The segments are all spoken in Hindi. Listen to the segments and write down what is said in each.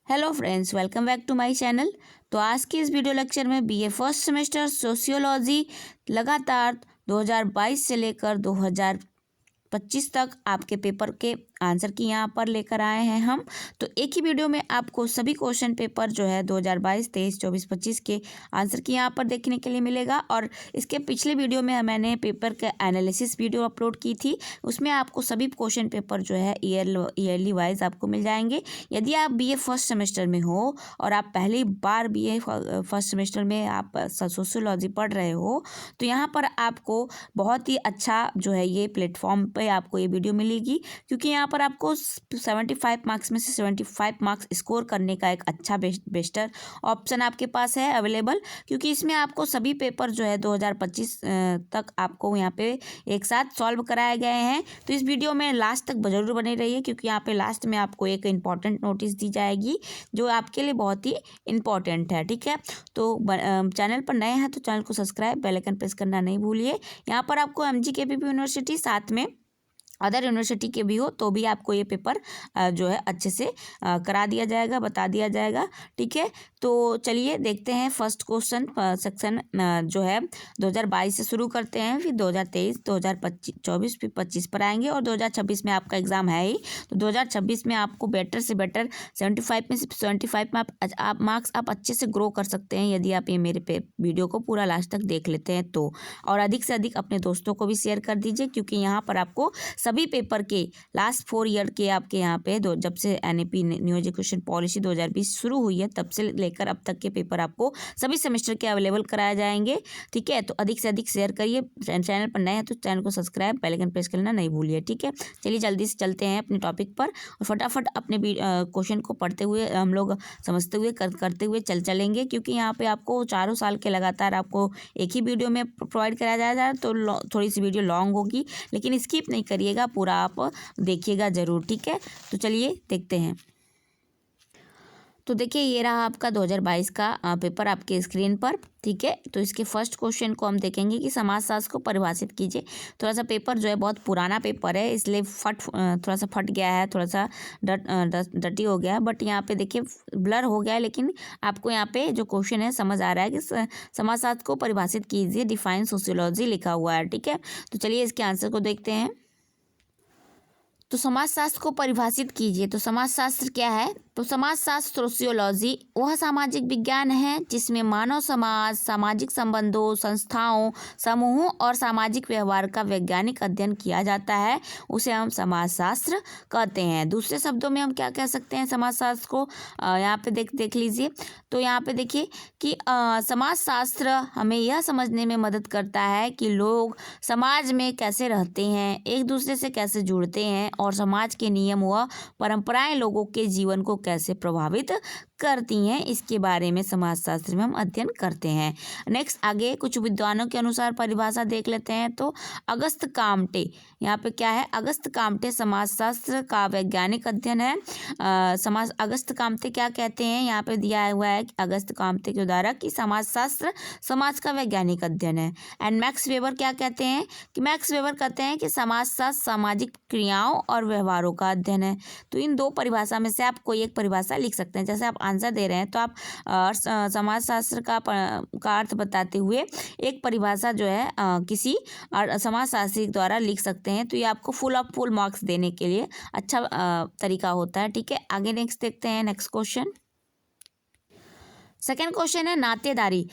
Hello friends, welcome back to my channel. तो आज के इस वीडियो लेक्चर में बीए फर्स्ट सेमेस्टर सोशियोलॉजी लगातार 2022 से लेकर 2025 तक आपके पेपर के आंसर की यहाँ पर लेकर आए हैं हम। तो एक ही वीडियो में आपको सभी क्वेश्चन पेपर जो है 2022, 23, 24, 25 के आंसर की यहाँ पर देखने के लिए मिलेगा। और इसके पिछले वीडियो में मैंने पेपर के एनालिसिस वीडियो अपलोड की थी, उसमें आपको सभी क्वेश्चन पेपर जो है ईयरली वाइज आपको मिल जाएंगे। यदि आप बीए फर्स्ट सेमेस्टर में हो और आप पहली बार बीए फर्स्ट सेमेस्टर में आप सोशियोलॉजी पढ़ रहे हो, तो यहाँ पर आपको बहुत ही अच्छा जो है ये प्लेटफॉर्म पे आपको ये वीडियो मिलेगी, क्योंकि यहाँ पर आपको 75 मार्क्स में से 75 मार्क्स स्कोर करने का एक अच्छा बेस्टर ऑप्शन आपके पास है अवेलेबल, क्योंकि इसमें आपको सभी पेपर जो है 2025 तक आपको यहाँ पे एक साथ सॉल्व कराए गए हैं। तो इस वीडियो में लास्ट तक जरूर बने रहिए, क्योंकि यहाँ पे लास्ट में आपको एक इम्पॉर्टेंट नोटिस दी जाएगी जो आपके लिए बहुत ही इम्पॉर्टेंट है। ठीक है, तो चैनल पर नए हैं तो चैनल को सब्सक्राइब, बेल आइकन प्रेस करना नहीं भूलिए। यहाँ पर आपको MGKPP यूनिवर्सिटी साथ में अदर यूनिवर्सिटी के भी हो तो भी आपको ये पेपर जो है अच्छे से करा दिया जाएगा, बता दिया जाएगा। ठीक है, तो चलिए देखते हैं फर्स्ट क्वेश्चन सेक्शन जो है 2022 से शुरू करते हैं, फिर 2023, 2024, फिर 25 पर आएंगे और 2026 में आपका एग्ज़ाम है ही। तो 2026 में आपको बेटर से बेटर 75 में से 75 में आप मार्क्स आप अच्छे से ग्रो कर सकते हैं यदि आप ये मेरे वीडियो को पूरा लास्ट तक देख लेते हैं तो। और अधिक से अधिक अपने दोस्तों को भी शेयर कर दीजिए, क्योंकि यहाँ पर आपको सभी पेपर के लास्ट 4 ईयर के आपके यहाँ पे जब से NEP न्यू एजुकेशन पॉलिसी 2020 शुरू हुई है तब से लेकर अब तक के पेपर आपको सभी सेमेस्टर के अवेलेबल कराए जाएंगे। ठीक है, तो अधिक से अधिक शेयर करिए। चैनल पर नए हैं तो चैनल को सब्सक्राइब, बेल आइकन प्रेस करना नहीं भूलिए। ठीक है, चलिए जल्दी से चलते हैं अपने टॉपिक पर और फटाफट अपने क्वेश्चन को पढ़ते हुए हम लोग समझते हुए करते हुए चलेंगे, क्योंकि यहाँ पे आपको 4 साल के लगातार आपको एक ही वीडियो में प्रोवाइड कराया जाएगा। तो थोड़ी सी वीडियो लॉन्ग होगी, लेकिन स्किप नहीं करिएगा, पूरा आप देखिएगा जरूर। ठीक है, तो चलिए देखते हैं। तो देखिए ये रहा आपका 2022 का पेपर आपके स्क्रीन पर। ठीक है, तो इसके फर्स्ट क्वेश्चन को हम देखेंगे कि समाजशास्त्र को परिभाषित कीजिए। थोड़ा सा पेपर जो है बहुत पुराना पेपर है, इसलिए थोड़ा सा फट गया है, थोड़ा सा डटी हो गया है, बट यहाँ पे देखिए ब्लर हो गया है, लेकिन आपको यहाँ पे जो क्वेश्चन है समझ आ रहा है कि समाजशास्त्र को परिभाषित कीजिए, डिफाइन सोशियोलॉजी लिखा हुआ है। ठीक है, तो चलिए इसके आंसर को देखते हैं। तो समाजशास्त्र को परिभाषित कीजिए। तो समाजशास्त्र क्या है? तो समाजशास्त्र सोशियोलॉजी वह सामाजिक विज्ञान है जिसमें मानव समाज, सामाजिक संबंधों, संस्थाओं, समूहों और सामाजिक व्यवहार का वैज्ञानिक अध्ययन किया जाता है, उसे हम समाजशास्त्र कहते हैं। दूसरे शब्दों में हम क्या कह सकते हैं समाजशास्त्र को? यहाँ पे देख लीजिए। तो यहाँ पे देखिए कि समाजशास्त्र हमें यह समझने में मदद करता है कि लोग समाज में कैसे रहते हैं, एक दूसरे से कैसे जुड़ते हैं और समाज के नियम व परंपराएं लोगों के जीवन को कैसे प्रभावित करती हैं, इसके बारे में समाजशास्त्र में हम अध्ययन करते हैं। नेक्स्ट आगे कुछ विद्वानों के अनुसार परिभाषा देख लेते हैं। तो अगस्त काम्टे, यहाँ पे क्या है? अगस्त काम्टे समाजशास्त्र का वैज्ञानिक अध्ययन है। अगस्त काम्टे क्या कहते हैं? यहाँ पे दिया हुआ है कि अगस्त काम्टे के द्वारा कि समाजशास्त्र समाज का वैज्ञानिक अध्ययन है। एंड मैक्स वेबर क्या कहते हैं? कि मैक्स वेबर कहते हैं कि समाजशास्त्र सामाजिक क्रियाओं और व्यवहारों का अध्ययन है। तो इन दो परिभाषा में से आप कोई एक परिभाषा लिख सकते हैं। जैसे आप आंसर दे रहे हैं तो आप समाजशास्त्र का अर्थ बताते हुए एक परिभाषा जो है किसी समाजशास्त्री द्वारा लिख सकते हैं, तो ये आपको फुल मार्क्स देने के लिए अच्छा तरीका होता है। ठीक है, आगे नेक्स्ट देखते हैं। नेक्स्ट क्वेश्चन, सेकेंड क्वेश्चन है नातेदारी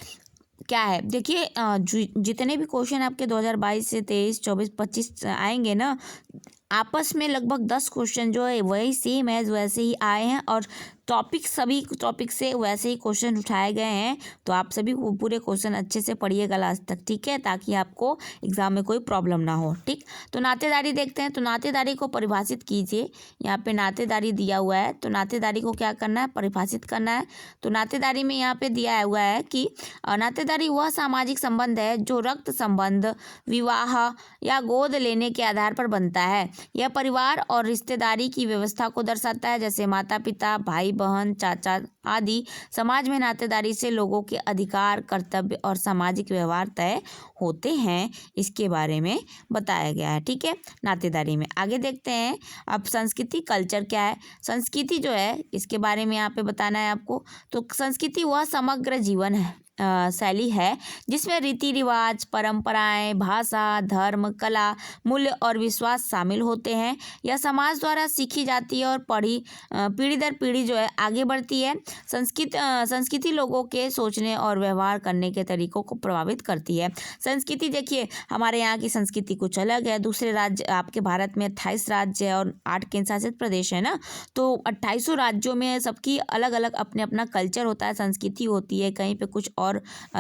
क्या है? देखिए जितने भी क्वेश्चन आपके 2022 से 23, 24, 25 आएंगे ना, आपस में लगभग 10 क्वेश्चन जो है वही सेम एज वैसे ही आए हैं और सभी टॉपिक से वैसे ही क्वेश्चन उठाए गए हैं। तो आप सभी पूरे क्वेश्चन अच्छे से पढ़िएगा लास्ट तक। ठीक है, ताकि आपको एग्जाम में कोई प्रॉब्लम ना हो। ठीक, तो नातेदारी देखते हैं। तो नातेदारी को परिभाषित कीजिए। यहाँ पे नातेदारी दिया हुआ है, तो नातेदारी को क्या करना है? परिभाषित करना है। तो नातेदारी में यहाँ पे दिया हुआ है कि नातेदारी वह सामाजिक संबंध है जो रक्त संबंध, विवाह या गोद लेने के आधार पर बनता है। यह परिवार और रिश्तेदारी की व्यवस्था को दर्शाता है, जैसे माता पिता, भाई भाई बहन चाचा आदि समाज में नातेदारी से लोगों के अधिकार, कर्तव्य और सामाजिक व्यवहार तय होते हैं, इसके बारे में बताया गया है। ठीक है, नातेदारी में। आगे देखते हैं अब संस्कृति कल्चर क्या है। संस्कृति जो है इसके बारे में यहाँ पे बताना है आपको। तो संस्कृति वह समग्र जीवन है शैली है जिसमें रीति रिवाज, परंपराएं, भाषा, धर्म, कला, मूल्य और विश्वास शामिल होते हैं। यह समाज द्वारा सीखी जाती है और पीढ़ी दर पीढ़ी जो है आगे बढ़ती है। संस्कृति लोगों के सोचने और व्यवहार करने के तरीकों को प्रभावित करती है। संस्कृति देखिए, हमारे यहाँ की संस्कृति कुछ अलग है। दूसरे राज्य, आपके भारत में 28 राज्य है और 8 केंद्र शासित प्रदेश है ना, तो 28 राज्यों में सबकी अलग अलग अपने अपना कल्चर होता है, संस्कृति होती है। कहीं पे कुछ और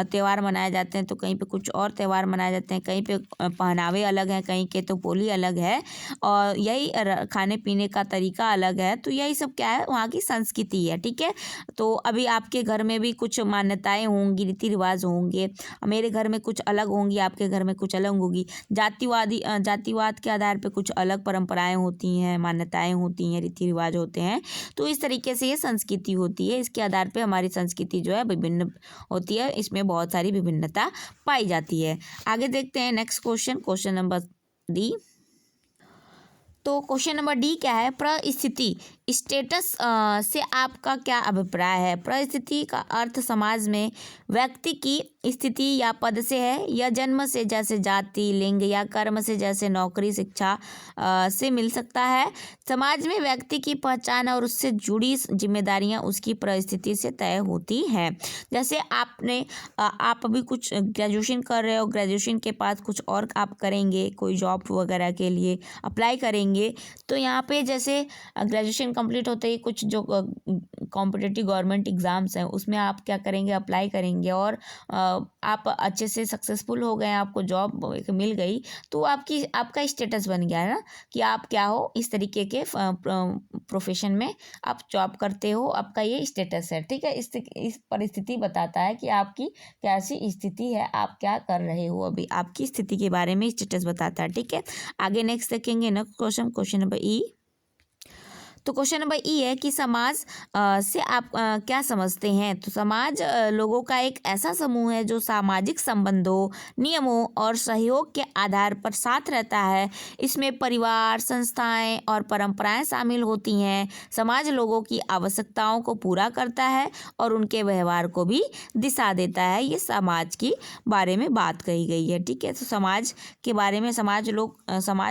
त्यौहार मनाए जाते हैं तो कहीं पे कुछ और त्यौहार मनाए जाते हैं, कहीं पे पहनावे अलग हैं, कहीं के तो बोली अलग है और यही खाने पीने का तरीका अलग है। तो यही सब क्या है, वहाँ की संस्कृति है। ठीक है, तो अभी आपके घर में भी कुछ मान्यताएं होंगी, रीति रिवाज होंगे, मेरे घर में कुछ अलग होंगी, आपके घर में कुछ अलग होगी। जातिवाद के आधार पर कुछ अलग परंपराएं होती हैं, मान्यताएं होती हैं, रीति रिवाज होते हैं। तो इस तरीके से ये संस्कृति होती है। इसके आधार पर हमारी संस्कृति जो है विभिन्न होती है, इसमें बहुत सारी विभिन्नता पाई जाती है। आगे देखते हैं नेक्स्ट क्वेश्चन नंबर डी। तो क्वेश्चन नंबर डी क्या है, परिस्थिति स्टेटस से आपका क्या अभिप्राय है। परिस्थिति का अर्थ समाज में व्यक्ति की स्थिति या पद से है। यह जन्म से जैसे जाति, लिंग या कर्म से जैसे नौकरी, शिक्षा से मिल सकता है। समाज में व्यक्ति की पहचान और उससे जुड़ी जिम्मेदारियां उसकी परिस्थिति से तय होती हैं। जैसे आप अभी कुछ ग्रेजुएशन कर रहे हो, ग्रेजुएशन के बाद कुछ और आप करेंगे, कोई जॉब वगैरह के लिए अप्लाई करेंगे, तो यहाँ पे जैसे ग्रेजुएशन कंप्लीट होते ही कुछ जो कॉम्पिटिटिव गवर्नमेंट एग्ज़ाम्स हैं उसमें आप क्या करेंगे, अप्लाई करेंगे और आप अच्छे से सक्सेसफुल हो गए, आपको जॉब मिल गई, तो आपका स्टेटस बन गया है ना कि आप क्या हो, इस तरीके के प्रोफेशन में आप जॉब करते हो, आपका ये स्टेटस है। ठीक है, इस परिस्थिति बताता है कि आपकी कैसी स्थिति है, आप क्या कर रहे हो, अभी आपकी स्थिति के बारे में स्टेटस बताता है। ठीक है, आगे नेक्स्ट देखेंगे ना क्वेश्चन नंबर ई। तो क्वेश्चन नंबर ई है कि समाज से आप क्या समझते हैं। तो समाज लोगों का एक ऐसा समूह है जो सामाजिक संबंधों, नियमों और सहयोग के आधार पर साथ रहता है। इसमें परिवार, संस्थाएं और परंपराएं शामिल होती हैं। समाज लोगों की आवश्यकताओं को पूरा करता है और उनके व्यवहार को भी दिशा देता है। ये समाज की बारे में बात कही गई है। ठीक है, तो समाज के बारे में समाज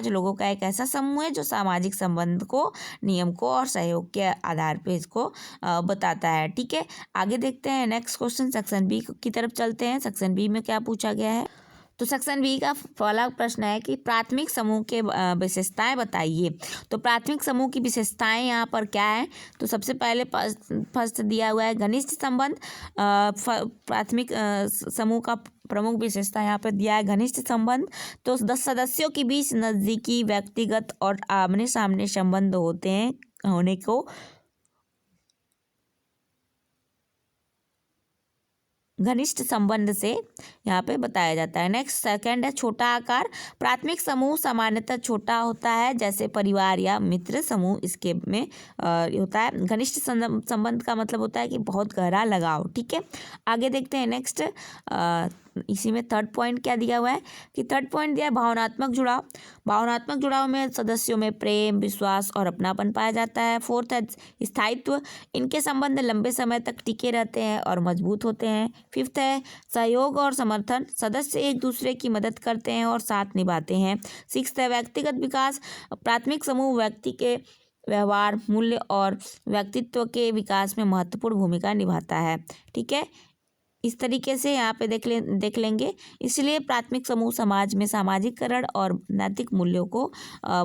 लोगों का एक ऐसा समूह है जो सामाजिक संबंध को, नियम को और सहयोग के आधार पे इसको बताता है। ठीक है, आगे देखते हैं नेक्स्ट क्वेश्चन, सेक्शन बी की तरफ चलते हैं। सेक्शन बी में क्या पूछा गया है। तो सेक्शन बी का पहला प्रश्न है कि प्राथमिक समूह के विशेषताएं बताइए। तो प्राथमिक समूह की विशेषताएं यहाँ पर क्या है। तो सबसे पहले फर्स्ट दिया हुआ है घनिष्ठ संबंध। प्राथमिक समूह का प्रमुख विशेषता यहाँ पर दिया है घनिष्ठ संबंध। तो 10 सदस्यों के बीच नज़दीकी, व्यक्तिगत और आमने सामने संबंध होने को घनिष्ठ संबंध से यहाँ पे बताया जाता है। नेक्स्ट सेकंड है छोटा आकार। प्राथमिक समूह सामान्यतः छोटा होता है, जैसे परिवार या मित्र समूह इसके में होता है। घनिष्ठ संबंध का मतलब होता है कि बहुत गहरा लगाव। ठीक है, आगे देखते हैं नेक्स्ट। इसी में थर्ड पॉइंट क्या दिया हुआ है कि थर्ड पॉइंट दिया है भावनात्मक जुड़ाव। भावनात्मक जुड़ाव में सदस्यों में प्रेम, विश्वास और अपनापन पाया जाता है। फोर्थ है स्थायित्व। इनके संबंध लंबे समय तक टिके रहते हैं और मजबूत होते हैं। फिफ्थ है सहयोग और समर्थन। सदस्य एक दूसरे की मदद करते हैं और साथ निभाते हैं। सिक्स्थ है व्यक्तिगत विकास। प्राथमिक समूह व्यक्ति के व्यवहार, मूल्य और व्यक्तित्व के विकास में महत्वपूर्ण भूमिका निभाता है। ठीक है, इस तरीके से यहाँ पे देख लेंगे। इसलिए प्राथमिक समूह समाज में सामाजिकरण और नैतिक मूल्यों को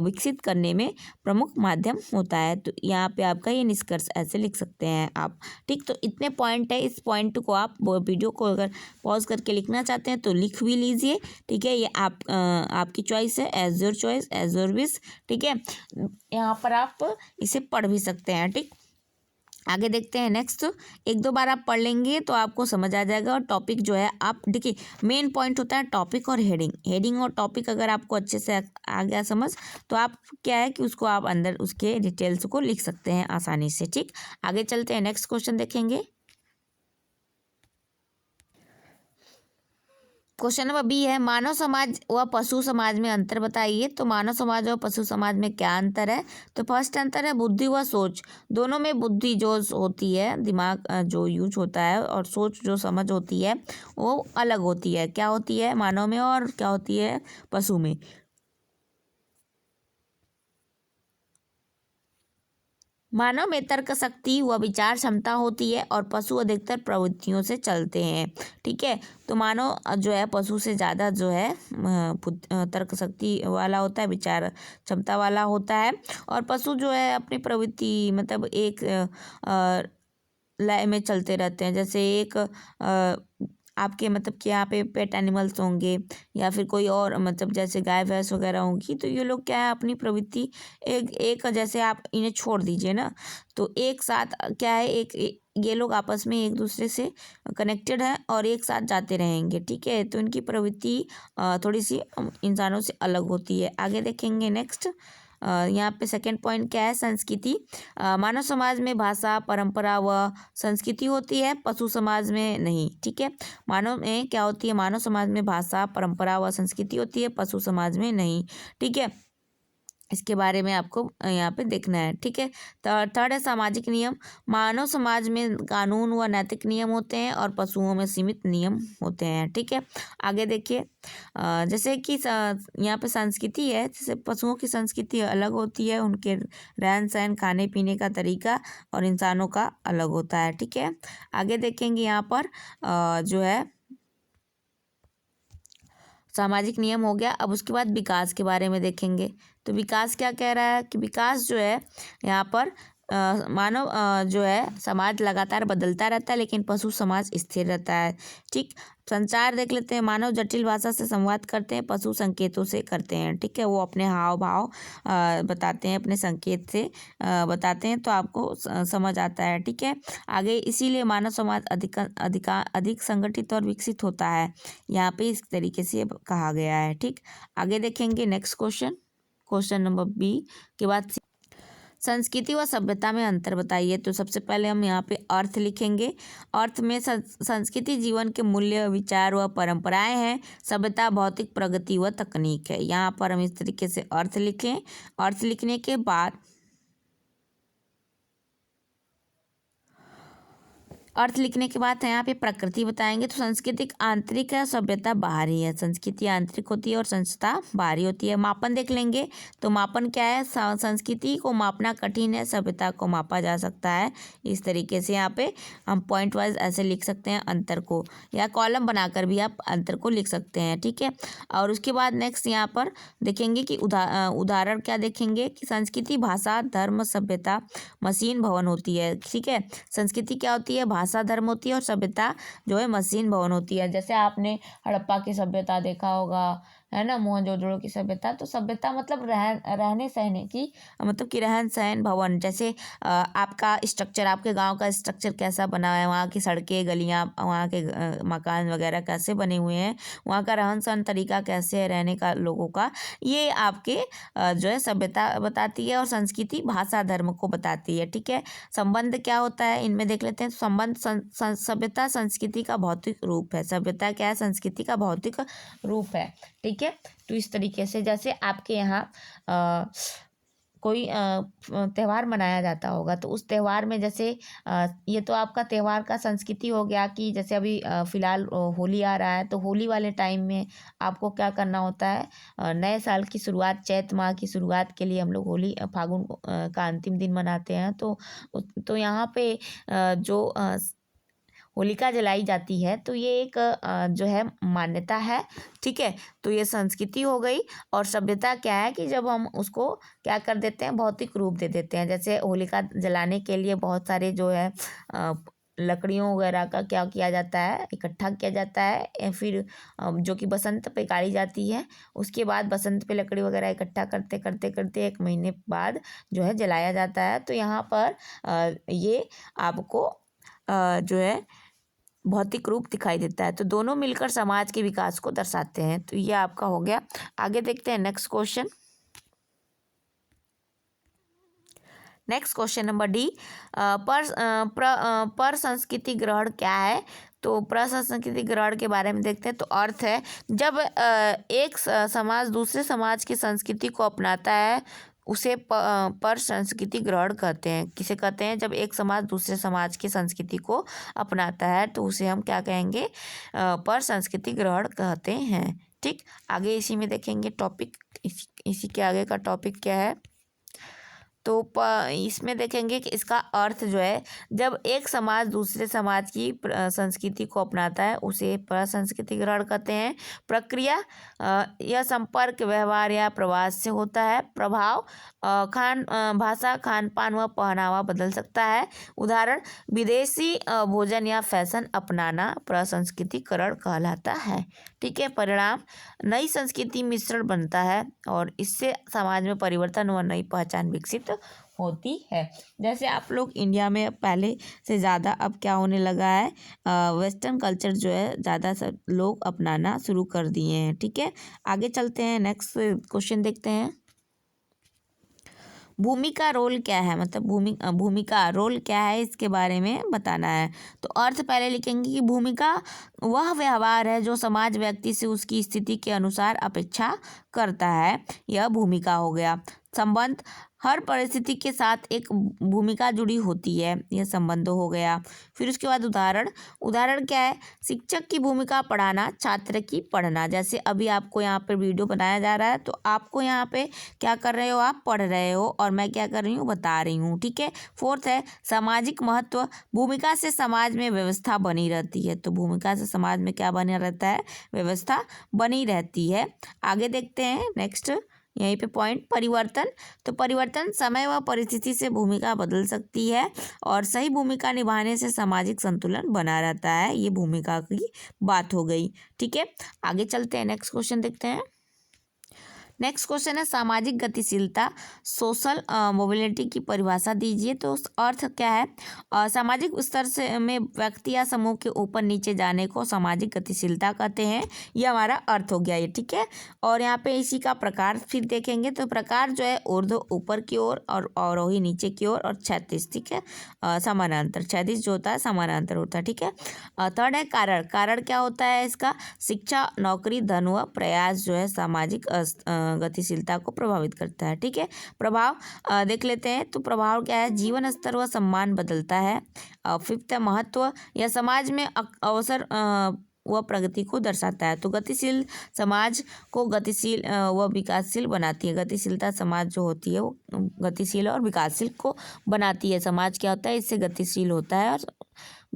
विकसित करने में प्रमुख माध्यम होता है। तो यहाँ पे आपका ये निष्कर्ष ऐसे लिख सकते हैं आप। ठीक, तो इतने पॉइंट है। इस पॉइंट को आप वीडियो को अगर पॉज करके लिखना चाहते हैं तो लिख भी लीजिए। ठीक है, ये आपकी चॉइस है, as your choice, as your wish. ठीक है, यहाँ पर आप इसे पढ़ भी सकते हैं। ठीक, आगे देखते हैं नेक्स्ट। एक दो बार आप पढ़ लेंगे तो आपको समझ आ जाएगा। और टॉपिक जो है आप देखिए, मेन पॉइंट होता है टॉपिक और हेडिंग। हेडिंग और टॉपिक अगर आपको अच्छे से आ गया समझ, तो आप क्या है कि उसको आप अंदर उसके डिटेल्स को लिख सकते हैं आसानी से। ठीक, आगे चलते हैं, नेक्स्ट क्वेश्चन देखेंगे। क्वेश्चन नंबर बी है, मानव समाज व पशु समाज में अंतर बताइए। तो मानव समाज और पशु समाज में क्या अंतर है? तो फर्स्ट अंतर है बुद्धि व सोच। दोनों में बुद्धि जो होती है, दिमाग जो यूज होता है, और सोच जो समझ होती है वो अलग होती है। क्या होती है मानव में और क्या होती है पशु में? मानव में तर्क शक्ति व विचार क्षमता होती है और पशु अधिकतर प्रवृत्तियों से चलते हैं। ठीक है, तो मानव जो है पशु से ज़्यादा जो है तर्क शक्ति वाला होता है, विचार क्षमता वाला होता है। और पशु जो है अपनी प्रवृत्ति मतलब एक लय में चलते रहते हैं। जैसे एक आपके मतलब कि यहाँ पे पेट एनिमल्स होंगे या फिर कोई और मतलब जैसे गाय भैंस वगैरह होंगी, तो ये लोग क्या है अपनी प्रवृत्ति एक एक जैसे आप इन्हें छोड़ दीजिए ना, तो एक साथ क्या है ये लोग आपस में एक दूसरे से कनेक्टेड है और एक साथ जाते रहेंगे। ठीक है, तो इनकी प्रवृत्ति थोड़ी सी इंसानों से अलग होती है। आगे देखेंगे नेक्स्ट। यहाँ पे सेकंड पॉइंट क्या है, संस्कृति। मानव समाज में भाषा, परंपरा व संस्कृति होती है, पशु समाज में नहीं। ठीक है, मानव में क्या होती है, मानव समाज में भाषा, परंपरा व संस्कृति होती है, पशु समाज में नहीं। ठीक है, इसके बारे में आपको यहाँ पे देखना है। ठीक है, थर्ड है सामाजिक नियम। मानव समाज में कानून व नैतिक नियम होते हैं और पशुओं में सीमित नियम होते हैं। ठीक है, आगे देखिए। जैसे कि यहाँ पे संस्कृति है, जैसे पशुओं की संस्कृति अलग होती है, उनके रहन सहन, खाने पीने का तरीका और इंसानों का अलग होता है। ठीक है, आगे देखेंगे यहाँ पर जो है सामाजिक नियम हो गया। अब उसके बाद विकास के बारे में देखेंगे। तो विकास क्या कह रहा है कि विकास जो है यहाँ पर मानव जो है समाज लगातार बदलता रहता है, लेकिन पशु समाज स्थिर रहता है। ठीक, संचार देख लेते हैं। मानव जटिल भाषा से संवाद करते हैं, पशु संकेतों से करते हैं। ठीक है, वो अपने हाव भाव बताते हैं, अपने संकेत से बताते हैं, तो आपको समझ आता है। ठीक है, आगे इसीलिए मानव समाज अधिक संगठित और विकसित होता है, यहाँ पे इस तरीके से कहा गया है। ठीक, आगे देखेंगे next question. Question number B के बाद संस्कृति व सभ्यता में अंतर बताइए। तो सबसे पहले हम यहाँ पे अर्थ लिखेंगे। अर्थ में संस्कृति जीवन के मूल्य, विचार व परंपराएं हैं। सभ्यता भौतिक प्रगति व तकनीक है। यहाँ पर हम इस तरीके से अर्थ लिखें। अर्थ लिखने के बाद अर्थ लिखने के बाद यहाँ पे प्रकृति बताएंगे। तो संस्कृति आंतरिक है, सभ्यता बाहरी है। संस्कृति आंतरिक होती है और सभ्यता बाहरी होती है। मापन देख लेंगे। तो मापन क्या है, संस्कृति को मापना कठिन है, सभ्यता को मापा जा सकता है। इस तरीके से यहाँ पे हम पॉइंट वाइज ऐसे लिख सकते हैं अंतर को, या कॉलम बनाकर भी आप अंतर को लिख सकते हैं। ठीक है, और उसके बाद नेक्स्ट यहाँ पर देखेंगे कि उदाहरण क्या देखेंगे कि संस्कृति भाषा, धर्म, सभ्यता, मशीन, भवन होती है। ठीक है, संस्कृति क्या होती है, भाषा, धर्म होती है, और सभ्यता जो है मशीन, भवन होती है। जैसे आपने हड़प्पा की सभ्यता देखा होगा, है ना, मोहनजोदड़ो की सभ्यता। तो सभ्यता मतलब रहने सहने की, मतलब कि रहन सहन, भवन। जैसे आपका स्ट्रक्चर, आपके गांव का स्ट्रक्चर कैसा बना है, वहाँ की सड़कें, गलियाँ, वहाँ के मकान वगैरह कैसे बने हुए हैं, वहाँ का रहन सहन तरीका कैसे है रहने का लोगों का, ये आपके जो है सभ्यता बताती है। और संस्कृति भाषा, धर्म को बताती है। ठीक है, संबंध क्या होता है इनमें देख लेते हैं। संबंध सभ्यता संस्कृति का भौतिक रूप है। सभ्यता क्या है, संस्कृति का भौतिक रूप है। ठीक है, तो इस तरीके से जैसे आपके यहाँ कोई त्यौहार मनाया जाता होगा, तो उस त्यौहार में जैसे ये तो आपका त्यौहार का संस्कृति हो गया कि जैसे अभी फ़िलहाल होली आ रहा है, तो होली वाले टाइम में आपको क्या करना होता है, नए साल की शुरुआत, चैत माह की शुरुआत के लिए हम लोग होली फागुन का अंतिम दिन मनाते हैं। तो यहाँ पे जो होलिका जलाई जाती है, तो ये एक जो है मान्यता है। ठीक है, तो ये संस्कृति हो गई। और सभ्यता क्या है कि जब हम उसको क्या कर देते हैं, भौतिक रूप दे देते हैं। जैसे होलिका जलाने के लिए बहुत सारे जो है लकड़ियों वगैरह का क्या किया जाता है, इकट्ठा किया जाता है, या फिर जो कि बसंत पे गाड़ी जाती है। उसके बाद बसंत पे लकड़ी वगैरह इकट्ठा करते करते करते 1 महीने बाद जो है जलाया जाता है। तो यहाँ पर ये आपको जो है भौतिक रूप दिखाई देता है। तो दोनों मिलकर समाज के विकास को दर्शाते हैं। तो ये आपका हो गया। आगे देखते हैं next question. Next question number D, पर संस्कृति ग्रहण क्या है? तो प्रसंस्कृति ग्रहण के बारे में देखते हैं। तो अर्थ है जब एक समाज दूसरे समाज की संस्कृति को अपनाता है उसे पर संस्कृति ग्रहण कहते हैं। किसे कहते हैं? जब एक समाज दूसरे समाज की संस्कृति को अपनाता है तो उसे हम क्या कहेंगे? पर संस्कृति ग्रहण कहते हैं। ठीक, आगे इसी में देखेंगे टॉपिक, इसी के आगे का टॉपिक क्या है। तो इसमें देखेंगे कि इसका अर्थ जो है जब एक समाज दूसरे समाज की संस्कृति को अपनाता है उसे प्रसंस्कृति ग्रहण कहते हैं। प्रक्रिया यह संपर्क, व्यवहार या प्रवास से होता है। प्रभाव भाषा, खान पान व पहनावा बदल सकता है। उदाहरण, विदेशी भोजन या फैशन अपनाना प्रसंस्कृतिकरण कहलाता है। ठीक है। परिणाम, नई संस्कृति मिश्रण बनता है और इससे समाज में परिवर्तन व नई पहचान विकसित होती है। जैसे आप लोग इंडिया में पहले से ज़्यादा अब क्या होने लगा है, वेस्टर्न कल्चर जो है ज़्यादा लोग अपनाना शुरू कर दिए हैं। ठीक है, आगे चलते हैं, नेक्स्ट क्वेश्चन देखते हैं। भूमिका रोल क्या है? मतलब भूमिका रोल क्या है, इसके बारे में बताना है। तो अर्थ पहले लिखेंगे कि भूमिका वह व्यवहार है जो समाज व्यक्ति से उसकी स्थिति के अनुसार अपेक्षा करता है, यह भूमिका हो गया। संबंध, हर परिस्थिति के साथ एक भूमिका जुड़ी होती है, यह संबंध हो गया। फिर उसके बाद उदाहरण क्या है? शिक्षक की भूमिका पढ़ाना, छात्र की पढ़ना। जैसे अभी आपको यहाँ पे वीडियो बनाया जा रहा है तो आपको यहाँ पे क्या कर रहे हो, आप पढ़ रहे हो और मैं क्या कर रही हूँ, बता रही हूँ। ठीक है। फोर्थ है सामाजिक महत्व, भूमिका से समाज में व्यवस्था बनी रहती है। तो भूमिका से समाज में क्या बना रहता है? व्यवस्था बनी रहती है। आगे देखते हैं नेक्स्ट, यहीं पे पॉइंट, परिवर्तन। तो परिवर्तन, समय व परिस्थिति से भूमिका बदल सकती है और सही भूमिका निभाने से सामाजिक संतुलन बना रहता है। ये भूमिका की बात हो गई। ठीक है, आगे चलते हैं, नेक्स्ट क्वेश्चन देखते हैं। नेक्स्ट क्वेश्चन है सामाजिक गतिशीलता, सोशल मोबिलिटी की परिभाषा दीजिए। तो अर्थ क्या है? सामाजिक स्तर से में व्यक्ति या समूह के ऊपर नीचे जाने को सामाजिक गतिशीलता कहते हैं। ये हमारा अर्थ हो गया ये। ठीक है, और यहाँ पे इसी का प्रकार फिर देखेंगे। तो प्रकार जो है ऊर्ध्व ऊपर की ओर और अवरोही नीचे की ओर और क्षैतिज। ठीक है, समानांतर। क्षैतिज जो होता है समानांतर होता है। ठीक है। थर्ड है कारण क्या होता है इसका? शिक्षा, नौकरी, धन व प्रयास जो है सामाजिक गतिशीलता को प्रभावित करता है। ठीक है। प्रभाव देख लेते हैं। तो प्रभाव क्या है? जीवन स्तर व सम्मान बदलता है। फिफ्थ है महत्व, यह समाज में अवसर व प्रगति को दर्शाता है। तो गतिशील समाज को गतिशील व विकासशील बनाती है। गतिशीलता समाज जो होती है वो गतिशील और विकासशील को बनाती है। समाज क्या होता है? इससे गतिशील होता है और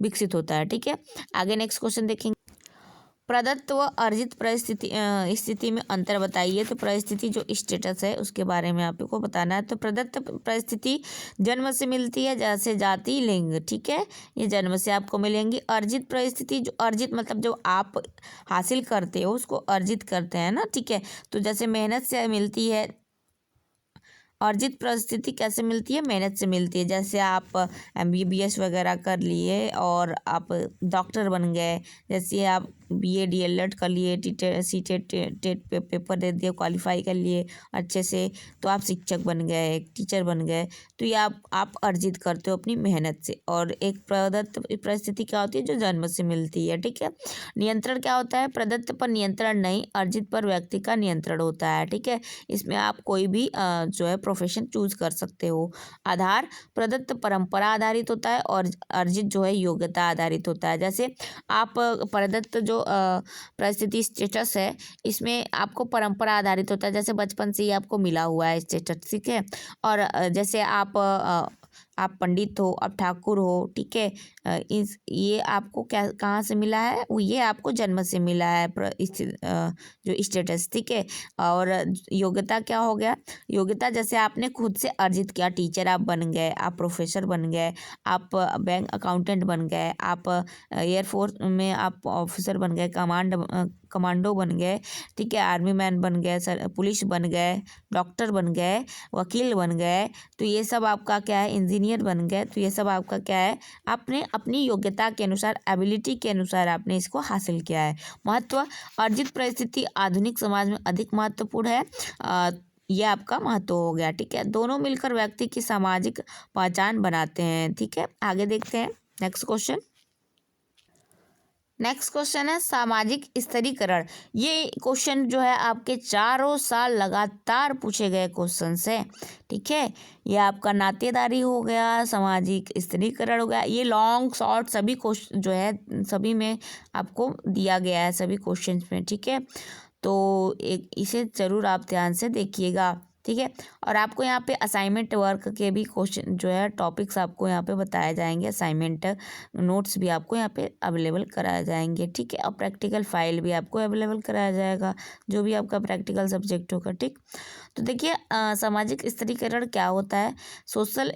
विकसित होता है। ठीक है, आगे नेक्स्ट क्वेश्चन देखेंगे। प्रदत्त व अर्जित स्थिति में अंतर बताइए। तो परिस्थिति जो स्टेटस है उसके बारे में आपको बताना है। तो प्रदत्त परिस्थिति जन्म से मिलती है, जैसे जाति, लिंग। ठीक है, ये जन्म से आपको मिलेंगी। अर्जित परिस्थिति, जो अर्जित मतलब जो आप हासिल करते हो उसको अर्जित करते हैं ना। ठीक है, तो जैसे मेहनत से मिलती है। अर्जित परिस्थिति कैसे मिलती है? मेहनत से मिलती है। जैसे आप MBBS वगैरह कर लिए और आप डॉक्टर बन गए, जैसे आप BA DLED कर लिए, टेट पेपर दे दिए, क्वालिफाई कर लिए अच्छे से, तो आप शिक्षक बन गए, टीचर बन गए। तो ये आप अर्जित करते हो अपनी मेहनत से। और एक प्रदत्त परिस्थिति क्या होती है? जो जन्म से मिलती है। ठीक है। नियंत्रण क्या होता है? प्रदत्त पर नियंत्रण नहीं, अर्जित पर व्यक्ति का नियंत्रण होता है। ठीक है, इसमें आप कोई भी जो है प्रोफेशन चूज कर सकते हो। आधार, प्रदत्त परंपरा आधारित होता है और अर्जित जो है योग्यता आधारित होता है। जैसे आप प्रदत्त जो परिस्थिति स्टेटस है इसमें आपको परंपरा आधारित होता है, जैसे बचपन से ही आपको मिला हुआ है स्टेटस। ठीक है, और जैसे आप आप पंडित हो, आप ठाकुर हो, ठीक है, इस ये आपको क्या कहाँ से मिला है, वो ये आपको जन्म से मिला है जो स्टेटस, ठीक है। और योग्यता क्या हो गया, योग्यता जैसे आपने खुद से अर्जित किया, टीचर आप बन गए, आप प्रोफेसर बन गए, आप बैंक अकाउंटेंट बन गए, आप एयरफोर्स में आप ऑफिसर बन गए, कमांडो बन गए, ठीक है, आर्मी मैन बन गए, पुलिस बन गए, डॉक्टर बन गए, वकील बन गए, तो ये सब आपका क्या है, इंजीनियर बन गए, तो ये सब आपका क्या है, आपने अपनी योग्यता के अनुसार, एबिलिटी के अनुसार आपने इसको हासिल किया है। महत्व, अर्जित परिस्थिति आधुनिक समाज में अधिक महत्वपूर्ण है, ये आपका महत्व हो गया, ठीक है। दोनों मिलकर व्यक्ति की सामाजिक पहचान बनाते हैं, ठीक है। आगे देखते हैं नेक्स्ट क्वेश्चन। नेक्स्ट क्वेश्चन है सामाजिक स्तरीकरण। ये क्वेश्चन जो है आपके चारों साल लगातार पूछे गए क्वेश्चन है, ठीक है। ये आपका नातेदारी हो गया, सामाजिक स्तरीकरण हो गया, ये लॉन्ग शॉर्ट सभी क्वेश्चन जो है सभी में आपको दिया गया है, सभी क्वेश्चन में, ठीक है। तो एक इसे ज़रूर आप ध्यान से देखिएगा, ठीक है। और आपको यहाँ पे असाइनमेंट वर्क के भी क्वेश्चन जो है टॉपिक्स आपको यहाँ पे बताए जाएंगे, असाइनमेंट नोट्स भी आपको यहाँ पे अवेलेबल कराए जाएंगे, ठीक है। और प्रैक्टिकल फाइल भी आपको अवेलेबल कराया जाएगा, जो भी आपका प्रैक्टिकल सब्जेक्ट होगा, ठीक। तो देखिए सामाजिक स्तरीकरण क्या होता है, सोशल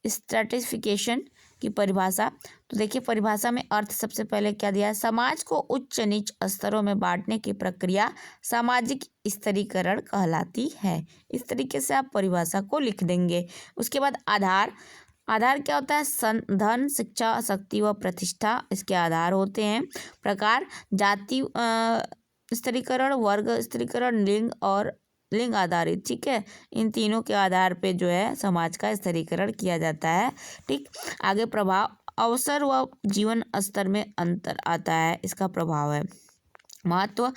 स्ट्रैटिफिकेशन की परिभाषा। तो देखिए परिभाषा में अर्थ सबसे पहले क्या दिया है, समाज को उच्च नीच स्तरों में बांटने की प्रक्रिया सामाजिक स्तरीकरण कहलाती है। इस तरीके से आप परिभाषा को लिख देंगे। उसके बाद आधार, आधार क्या होता है, धन, शिक्षा, शक्ति व प्रतिष्ठा इसके आधार होते हैं। प्रकार, जाति स्तरीकरण, वर्ग स्तरीकरण, लिंग आधारित, ठीक है। इन तीनों के आधार पे जो है समाज का स्तरीकरण किया जाता है, ठीक। आगे प्रभाव, अवसर व जीवन स्तर में अंतर आता है, इसका प्रभाव है। महत्व,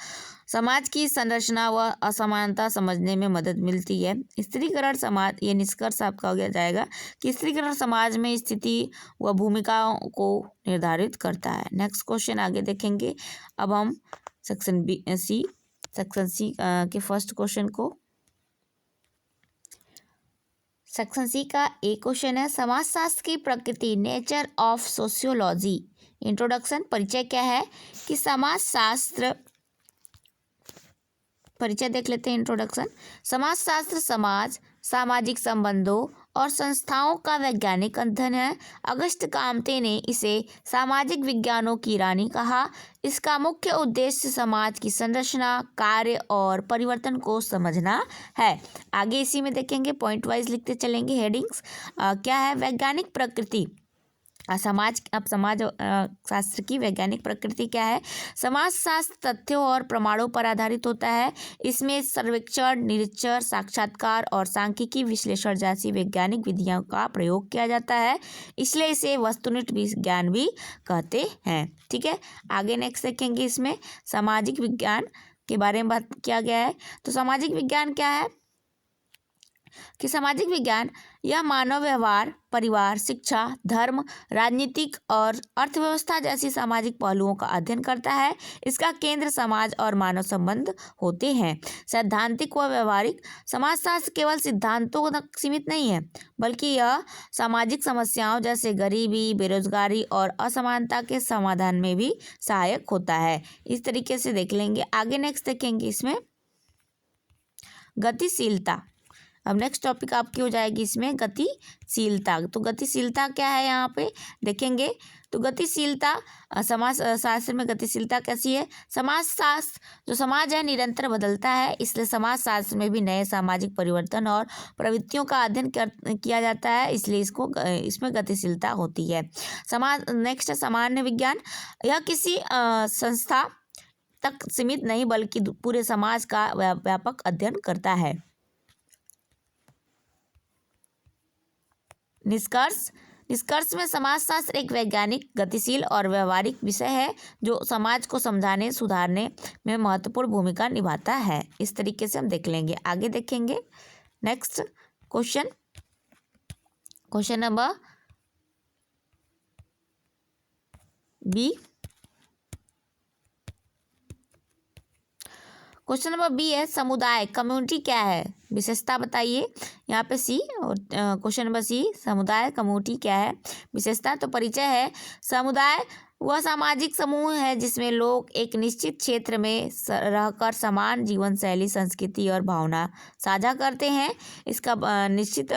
समाज की संरचना व असमानता समझने में मदद मिलती है। स्त्रीकरण समाज, ये निष्कर्ष आपका हो गया जाएगा कि स्त्रीकरण समाज में स्थिति व भूमिकाओं को निर्धारित करता है। नेक्स्ट क्वेश्चन आगे देखेंगे। अब हम सेक्शन सी के फर्स्ट क्वेश्चन को, सेक्शन सी का एक क्वेश्चन है समाजशास्त्र की प्रकृति, नेचर ऑफ सोशियोलॉजी। इंट्रोडक्शन, परिचय क्या है कि समाजशास्त्र, परिचय देख लेते हैं। इंट्रोडक्शन, समाजशास्त्र समाज, सामाजिक संबंधों और संस्थाओं का वैज्ञानिक अध्ययन है। अगस्त कामते ने इसे सामाजिक विज्ञानों की रानी कहा। इसका मुख्य उद्देश्य समाज की संरचना, कार्य और परिवर्तन को समझना है। आगे इसी में देखेंगे, पॉइंट वाइज लिखते चलेंगे हेडिंग्स। क्या है, वैज्ञानिक प्रकृति, समाज शास्त्र की वैज्ञानिक प्रकृति क्या है, समाज शास्त्र तथ्यों और प्रमाणों पर आधारित होता है। इसमें सर्वेक्षण, निरीक्षण, साक्षात्कार और सांख्यिकी विश्लेषण जैसी वैज्ञानिक विधियों का प्रयोग किया जाता है, इसलिए इसे वस्तुनिष्ठ विज्ञान भी कहते हैं, ठीक है। आगे नेक्स्ट देखेंगे, इसमें सामाजिक विज्ञान के बारे में बात किया गया है। तो सामाजिक विज्ञान क्या है कि सामाजिक विज्ञान यह मानव व्यवहार, परिवार, शिक्षा, धर्म, राजनीतिक और अर्थव्यवस्था जैसी सामाजिक पहलुओं का अध्ययन करता है। इसका केंद्र समाज और मानव संबंध होते हैं। सैद्धांतिक व व्यवहारिक, समाजशास्त्र केवल सिद्धांतों तक सीमित नहीं है, बल्कि यह सामाजिक समस्याओं जैसे गरीबी, बेरोजगारी और असमानता के समाधान में भी सहायक होता है। इस तरीके से देख लेंगे। आगे नेक्स्ट देखेंगे, इसमें गतिशीलता। अब नेक्स्ट टॉपिक आपकी हो जाएगी इसमें गतिशीलता। तो गतिशीलता क्या है यहाँ पे देखेंगे। तो गतिशीलता, समाज शास्त्र में गतिशीलता कैसी है, समाज शास्त्र, जो समाज है निरंतर बदलता है, इसलिए समाज शास्त्र में भी नए सामाजिक परिवर्तन और प्रवृत्तियों का अध्ययन किया जाता है, इसलिए इसमें गतिशीलता होती है। नेक्स्ट है सामान्य विज्ञान। यह किसी संस्था तक सीमित नहीं बल्कि पूरे समाज का व्यापक अध्ययन करता है। निष्कर्ष में समाजशास्त्र एक वैज्ञानिक, गतिशील और व्यवहारिक विषय है जो समाज को समझाने, सुधारने में महत्वपूर्ण भूमिका निभाता है। इस तरीके से हम देख लेंगे। आगे देखेंगे next question, question number B. Question number B है समुदाय, कम्युनिटी क्या है। विशेषता बताइए। यहाँ पे सी और क्वेश्चन नंबर सी, समुदाय कम्युनिटी क्या है? विशेषता तो परिचय है। समुदाय वह सामाजिक समूह है जिसमें लोग एक निश्चित क्षेत्र में रहकर समान जीवन शैली, संस्कृति और भावना साझा करते हैं। इसका निश्चित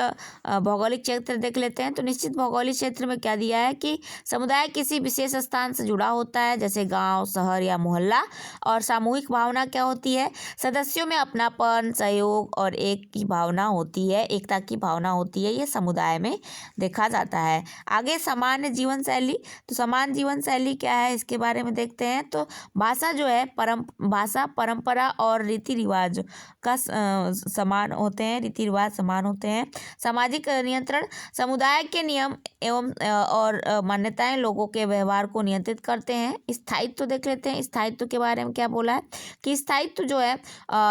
भौगोलिक क्षेत्र देख लेते हैं। तो निश्चित भौगोलिक क्षेत्र में क्या दिया है कि समुदाय किसी विशेष स्थान से जुड़ा होता है, जैसे गांव, शहर या मोहल्ला। और सामूहिक भावना क्या होती है? सदस्यों में अपनापन, सहयोग और एक की भावना होती है, एकता की भावना होती है। ये समुदाय में देखा जाता है। आगे सामान्य जीवन शैली। तो समान जीवन शैली क्या है, इसके बारे में देखते हैं। तो भाषा जो है, भाषा, परंपरा और रीति रिवाज का समान होते हैं, रीति रिवाज समान होते हैं। सामाजिक नियंत्रण। समुदाय के नियम एवं और मान्यताएं लोगों के व्यवहार को नियंत्रित करते हैं। स्थायित्व तो देख लेते हैं। स्थायित्व के बारे में क्या बोला है कि स्थायित्व जो है,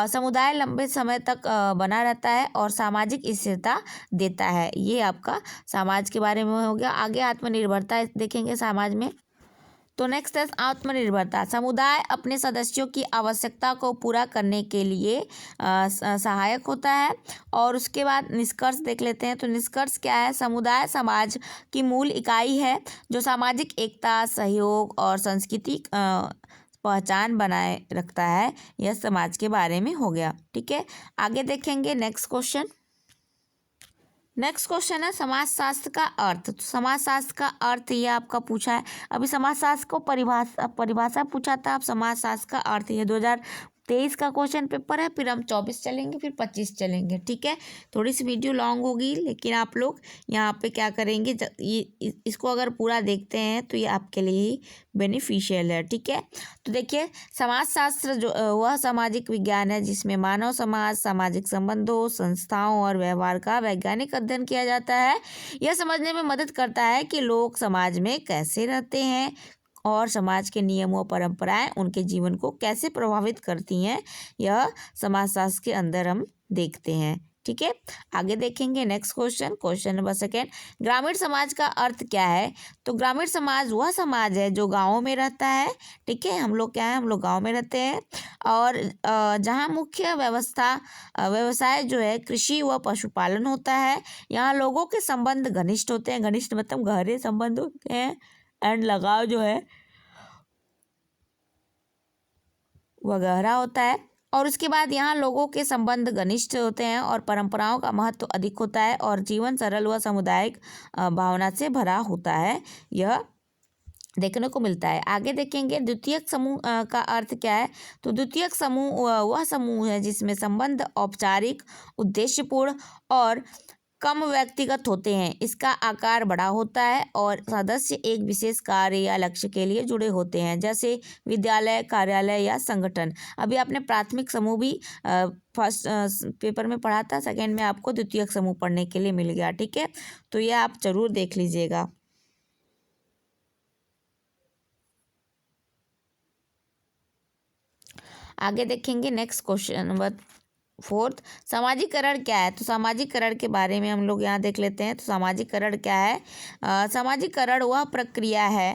समुदाय लंबे समय तक बना रहता है और सामाजिक स्थिरता देता है। ये आपका समाज के बारे में हो गया। आगे आत्मनिर्भरता देखेंगे समाज में। तो नेक्स्ट है आत्मनिर्भरता। समुदाय अपने सदस्यों की आवश्यकता को पूरा करने के लिए सहायक होता है। और उसके बाद निष्कर्ष देख लेते हैं। तो निष्कर्ष क्या है? समुदाय समाज की मूल इकाई है जो सामाजिक एकता, सहयोग और सांस्कृतिक पहचान बनाए रखता है। यह समाज के बारे में हो गया। ठीक है, आगे देखेंगे नेक्स्ट क्वेश्चन। नेक्स्ट क्वेश्चन है समाजशास्त्र का अर्थ। तो समाजशास्त्र का अर्थ ये आपका पूछा है। अभी समाजशास्त्र को परिभाषा पूछा था। अब समाजशास्त्र का अर्थ ये 2023 का क्वेश्चन पेपर है। फिर हम 24 चलेंगे, फिर 25 चलेंगे। ठीक है, थोड़ी सी वीडियो लॉन्ग होगी, लेकिन आप लोग यहाँ पे क्या करेंगे, इसको अगर पूरा देखते हैं तो ये आपके लिए ही बेनिफिशियल है। ठीक है, तो देखिए समाजशास्त्र जो वह सामाजिक विज्ञान है जिसमें मानव समाज, सामाजिक संबंधों, संस्थाओं और व्यवहार का वैज्ञानिक अध्ययन किया जाता है। यह समझने में मदद करता है कि लोग समाज में कैसे रहते हैं और समाज के नियम व परंपराएं उनके जीवन को कैसे प्रभावित करती हैं। यह समाजशास्त्र के अंदर हम देखते हैं। ठीक है, आगे देखेंगे next question. Question number second, ग्रामीण समाज का अर्थ क्या है? तो ग्रामीण समाज वह समाज है जो गाँव में रहता है। ठीक है, हम लोग क्या है, हम लोग गाँव में रहते हैं। और जहाँ मुख्य व्यवसाय जो है कृषि व पशुपालन होता है। यहाँ लोगों के संबंध घनिष्ठ होते हैं। घनिष्ठ मतलब गहरे संबंध होते हैं एंड लगाव जो है वह गहरा होता है। और उसके बाद यहाँ लोगों के संबंध घनिष्ठ होते हैं और परंपराओं का महत्व अधिक होता है और जीवन सरल व सामुदायिक भावना से भरा होता है। यह देखने को मिलता है। आगे देखेंगे द्वितीयक समूह का अर्थ क्या है? तो द्वितीयक समूह वह समूह है जिसमें संबंध औपचारिक, उद्देश्यपूर्ण और कम व्यक्तिगत होते हैं। इसका आकार बड़ा होता है और सदस्य एक विशेष कार्य या लक्ष्य के लिए जुड़े होते हैं, जैसे विद्यालय, कार्यालय या संगठन। अभी आपने प्राथमिक समूह भी फर्स्ट पेपर में पढ़ा था, सेकेंड में आपको द्वितीयक समूह पढ़ने के लिए मिल गया। ठीक है, तो यह आप जरूर देख लीजिएगा। आगे देखेंगे नेक्स्ट क्वेश्चन नंबर फोर्थ, सामाजिकरण क्या है? तो सामाजिकरण के बारे में हम लोग यहाँ देख लेते हैं। तो सामाजिकरण क्या है? सामाजिकरण वह प्रक्रिया है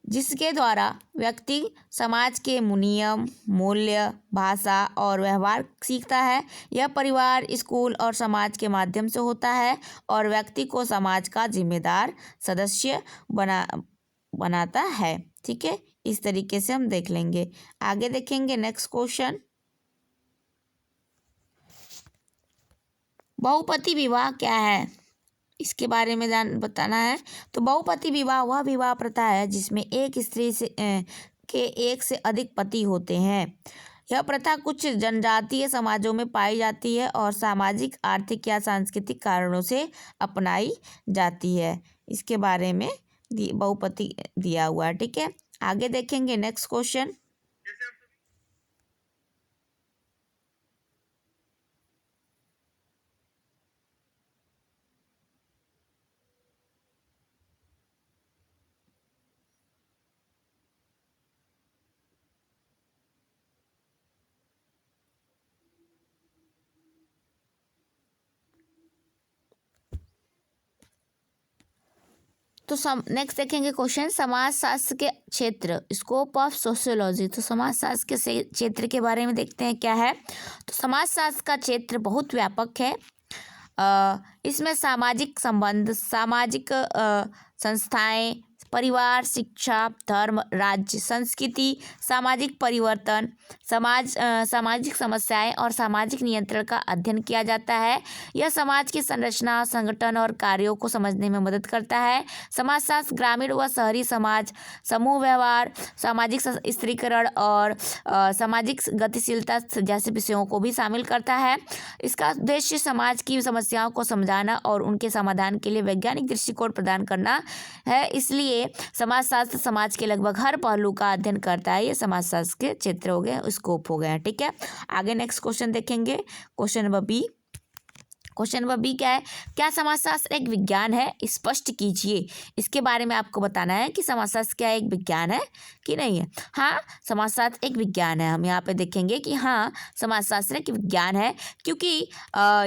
जिसके द्वारा व्यक्ति समाज के नियम, मूल्य, भाषा और व्यवहार सीखता है। यह परिवार, स्कूल और समाज के माध्यम से होता है और व्यक्ति को समाज का जिम्मेदार सदस्य बनाता है। ठीक है, इस तरीके से हम देख लेंगे। आगे देखेंगे नेक्स्ट क्वेश्चन, बहुपति विवाह क्या है? इसके बारे में बताना है। तो बहुपति विवाह वह विवाह प्रथा है जिसमें एक स्त्री से के एक से अधिक पति होते हैं। यह प्रथा कुछ जनजातीय समाजों में पाई जाती है और सामाजिक, आर्थिक या सांस्कृतिक कारणों से अपनाई जाती है। इसके बारे में बहुपति दिया हुआ है। ठीक है, आगे देखेंगे नेक्स्ट क्वेश्चन, तो नेक्स्ट देखेंगे क्वेश्चन, समाजशास्त्र के क्षेत्र, स्कोप ऑफ सोशियोलॉजी। तो समाजशास्त्र के क्षेत्र के बारे में देखते हैं क्या है। तो समाजशास्त्र का क्षेत्र बहुत व्यापक है। इसमें सामाजिक संबंध, सामाजिक संस्थाएं, परिवार, शिक्षा, धर्म, राज्य, संस्कृति, सामाजिक परिवर्तन, सामाजिक समस्याएं और सामाजिक नियंत्रण का अध्ययन किया जाता है। यह समाज की संरचना, संगठन और कार्यों को समझने में मदद करता है। समाजशास्त्र ग्रामीण व शहरी समाज, समूह व्यवहार, सामाजिक स्त्रीकरण और सामाजिक गतिशीलता जैसे विषयों को भी शामिल करता है। इसका उद्देश्य समाज की समस्याओं को समझाना और उनके समाधान के लिए वैज्ञानिक दृष्टिकोण प्रदान करना है। इसलिए समाजशास्त्र समाज के लगभग हर पहलू का अध्ययन करता है। ये समाजशास्त्र के क्षेत्र हो गए, स्कोप हो गया। ठीक है, आगे नेक्स्ट क्वेश्चन देखेंगे। क्वेश्चन नंबर बी क्या है, क्या समाजशास्त्र एक विज्ञान है? स्पष्ट कीजिए। इसके बारे में आपको बताना है कि समाजशास्त्र क्या एक विज्ञान है कि नहीं है। हाँ, समाजशास्त्र एक विज्ञान है। हम यहाँ पे देखेंगे कि हाँ, समाजशास्त्र एक विज्ञान है क्योंकि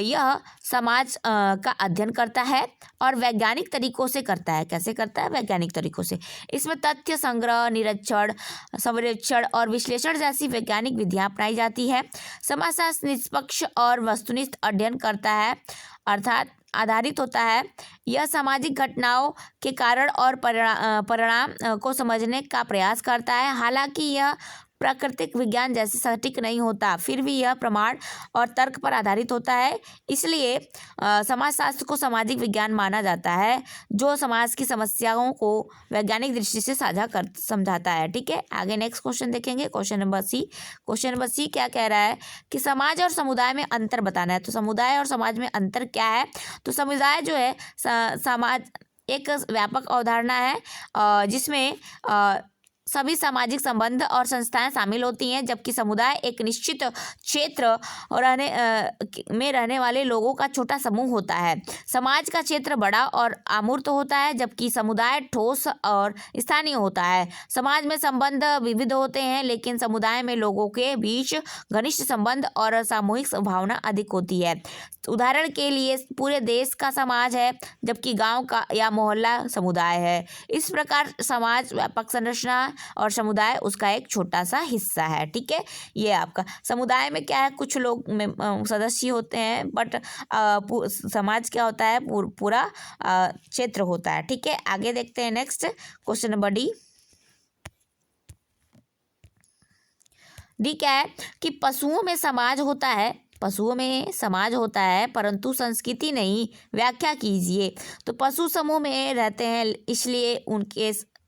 यह समाज का अध्ययन करता है और वैज्ञानिक तरीकों से करता है। कैसे करता है? वैज्ञानिक तरीकों से। इसमें तथ्य संग्रह, निरीक्षण, सर्वेक्षण और विश्लेषण जैसी वैज्ञानिक विधियां अपनाई जाती है। समाजशास्त्र निष्पक्ष और वस्तुनिष्ठ अध्ययन करता है, अर्थात आधारित होता है। यह सामाजिक घटनाओं के कारण और परिणाम को समझने का प्रयास करता है। हालांकि यह प्राकृतिक विज्ञान जैसे सटीक नहीं होता, फिर भी यह प्रमाण और तर्क पर आधारित होता है। इसलिए समाजशास्त्र को सामाजिक विज्ञान माना जाता है, जो समाज की समस्याओं को वैज्ञानिक दृष्टि से समझाता है। ठीक है, आगे नेक्स्ट क्वेश्चन देखेंगे। क्वेश्चन नंबर सी क्या कह रहा है कि समाज और समुदाय में अंतर बताना है। तो समुदाय और समाज में अंतर क्या है? तो समुदाय जो है, समाज एक व्यापक अवधारणा है जिसमें सभी सामाजिक संबंध और संस्थाएं शामिल होती हैं, जबकि समुदाय एक निश्चित क्षेत्र और में रहने वाले लोगों का छोटा समूह होता है। समाज का क्षेत्र बड़ा और अमूर्त होता है, जबकि समुदाय ठोस और स्थानीय होता है। समाज में संबंध विविध होते हैं, लेकिन समुदाय में लोगों के बीच घनिष्ठ संबंध और सामूहिक भावना अधिक होती है। उदाहरण के लिए पूरे देश का समाज है, जबकि गांव का या मोहल्ला समुदाय है। इस प्रकार समाज व्यापक संरचना और समुदाय उसका एक छोटा सा हिस्सा है। ठीक है, ये आपका समुदाय में क्या है, कुछ लोग सदस्य होते हैं, बट समाज क्या होता है, पूरा क्षेत्र होता है। ठीक है, आगे देखते हैं नेक्स्ट क्वेश्चन नंबर डी क्या है कि पशुओं में समाज होता है परंतु संस्कृति नहीं। व्याख्या कीजिए। तो पशु समूह में रहते हैं, इसलिए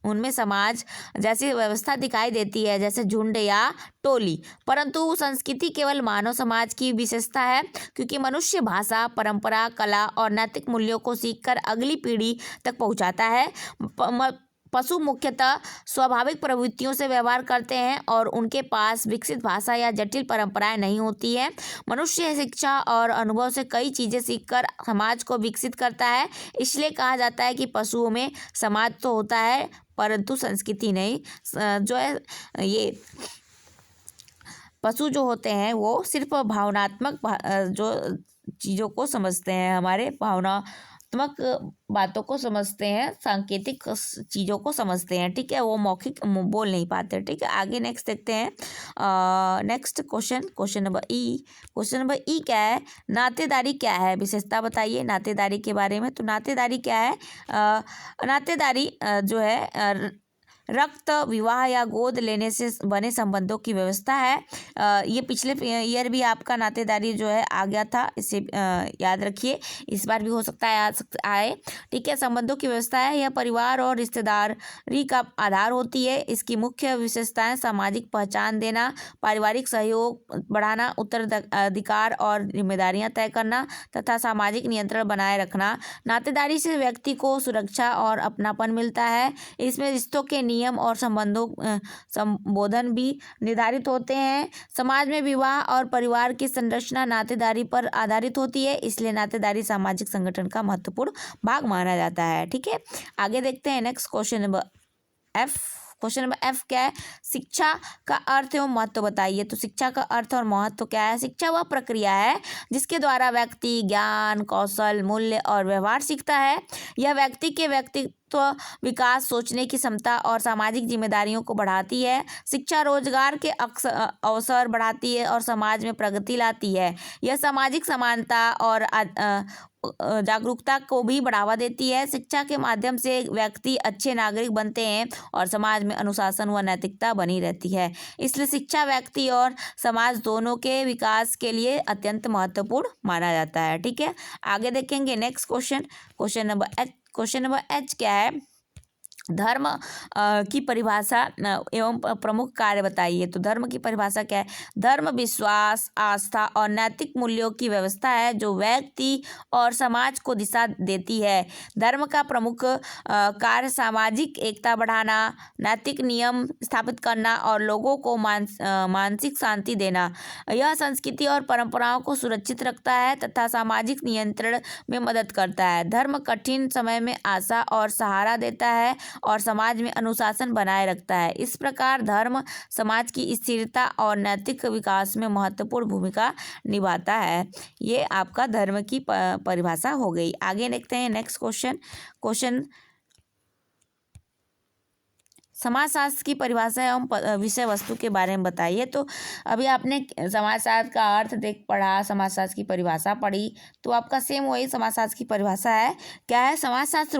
उनमें समाज जैसी व्यवस्था दिखाई देती है, जैसे झुंड या टोली, परंतु संस्कृति केवल मानव समाज की विशेषता है, क्योंकि मनुष्य भाषा, परंपरा, कला और नैतिक मूल्यों को सीखकर अगली पीढ़ी तक पहुंचाता है। पशु मुख्यतः स्वाभाविक प्रवृत्तियों से व्यवहार करते हैं और उनके पास विकसित भाषा या जटिल परंपराएं नहीं होती है। मनुष्य शिक्षा और अनुभव से कई चीज़ें सीखकर समाज को विकसित करता है। इसलिए कहा जाता है कि पशुओं में समाज तो होता है परंतु संस्कृति नहीं। जो है, ये पशु जो होते हैं वो सिर्फ भावनात्मक जो चीज़ों को समझते हैं, हमारे भावनात्मक बातों को समझते हैं, सांकेतिक चीज़ों को समझते हैं। ठीक है, वो मौखिक बोल नहीं पाते। ठीक है, आगे नेक्स्ट देखते हैं। नेक्स्ट क्वेश्चन नंबर ई क्या है, नातेदारी क्या है? विशेषता बताइए नातेदारी के बारे में। तो नातेदारी क्या है? नातेदारी जो है रक्त, विवाह या गोद लेने से बने संबंधों की व्यवस्था है। ये पिछले ईयर भी आपका नातेदारी जो है आ गया था, इसे याद रखिए, इस बार भी हो सकता है आए। ठीक है, संबंधों की व्यवस्था है। यह परिवार और रिश्तेदारी का आधार होती है। इसकी मुख्य विशेषताएं सामाजिक पहचान देना, पारिवारिक सहयोग बढ़ाना, उत्तराधिकार और जिम्मेदारियां तय करना तथा सामाजिक नियंत्रण बनाए रखना। नातेदारी से व्यक्ति को सुरक्षा और अपनापन मिलता है। इसमें रिश्तों के नियम और संबोधन भी निर्धारित होते हैं। समाज में विवाह और परिवार की संरचना नातेदारी पर आधारित होती है, इसलिए नातेदारी सामाजिक संगठन का महत्वपूर्ण भाग माना जाता है। ठीक है, आगे देखते हैं नेक्स्ट क्वेश्चन नंबर एफ क्या है, शिक्षा का अर्थ एवं महत्व बताइए। तो शिक्षा का अर्थ और महत्व क्या है? शिक्षा वह प्रक्रिया है जिसके द्वारा व्यक्ति ज्ञान, कौशल, मूल्य और व्यवहार सीखता है। यह व्यक्ति के व्यक्तित्व व्यक्तित्व विकास, सोचने की क्षमता और सामाजिक जिम्मेदारियों को बढ़ाती है। शिक्षा रोजगार के अवसर बढ़ाती है और समाज में प्रगति लाती है। यह सामाजिक समानता और जागरूकता को भी बढ़ावा देती है। शिक्षा के माध्यम से व्यक्ति अच्छे नागरिक बनते हैं और समाज में अनुशासन व नैतिकता बनी रहती है। इसलिए शिक्षा व्यक्ति और समाज दोनों के विकास के लिए अत्यंत महत्वपूर्ण माना जाता है। ठीक है, आगे देखेंगे next question. Question number H क्या है? धर्म की परिभाषा एवं प्रमुख कार्य बताइए। तो धर्म की परिभाषा क्या है? धर्म विश्वास, आस्था और नैतिक मूल्यों की व्यवस्था है जो व्यक्ति और समाज को दिशा देती है। धर्म का प्रमुख कार्य सामाजिक एकता बढ़ाना, नैतिक नियम स्थापित करना और लोगों को मानसिक शांति देना। यह संस्कृति और परंपराओं को सुरक्षित रखता है तथा सामाजिक नियंत्रण में मदद करता है। धर्म कठिन समय में आशा और सहारा देता है और समाज में अनुशासन बनाए रखता है। इस प्रकार धर्म समाज की स्थिरता और नैतिक विकास में महत्वपूर्ण भूमिका निभाता है। ये आपका धर्म की परिभाषा हो गई। आगे देखते हैं नेक्स्ट क्वेश्चन समाजशास्त्र की परिभाषा एवं विषय वस्तु के बारे में बताइए। तो अभी आपने समाजशास्त्र का अर्थ पढ़ा, समाजशास्त्र की परिभाषा पढ़ी, तो आपका सेम वही समाजशास्त्र की परिभाषा है। क्या है? समाजशास्त्र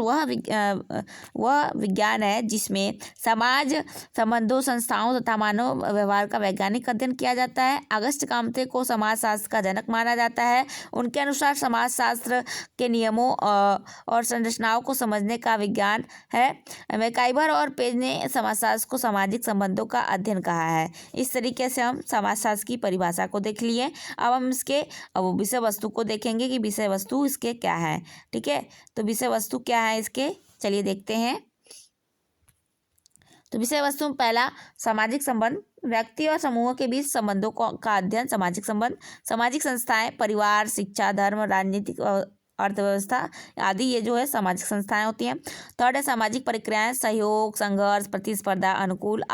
वह विज्ञान है जिसमें समाज संबंधों, संस्थाओं तथा मानव व्यवहार का वैज्ञानिक अध्ययन किया जाता है। अगस्त कामते को समाजशास्त्र का जनक माना जाता है। उनके अनुसार समाजशास्त्र के नियमों और संरचनाओं को समझने का विज्ञान है। मैकाइवर और पेज ने समाजशास्त्र को सामाजिक संबंधों का अध्ययन कहा है। इस तरीके से हम समाजशास्त्र की परिभाषा को देख लिए। अब हम इसके विषय वस्तु को देखेंगे कि विषय वस्तु इसके क्या है। ठीक है, तो विषय वस्तु क्या है इसके, चलिए देखते हैं। तो विषय वस्तु में पहला सामाजिक संबंध, व्यक्ति और समूहों के बीच संबंधों का अध्ययन। सामाजिक संबंध, सामाजिक संस्थाएं, परिवार, शिक्षा, धर्म, राजनीतिक, अर्थव्यवस्था आदि ये जो है सामाजिक संस्थाएं होती हैं। थर्ड है सामाजिक प्रक्रियाएं, सहयोग, संघर्ष, प्रतिस्पर्धा, अनुकूल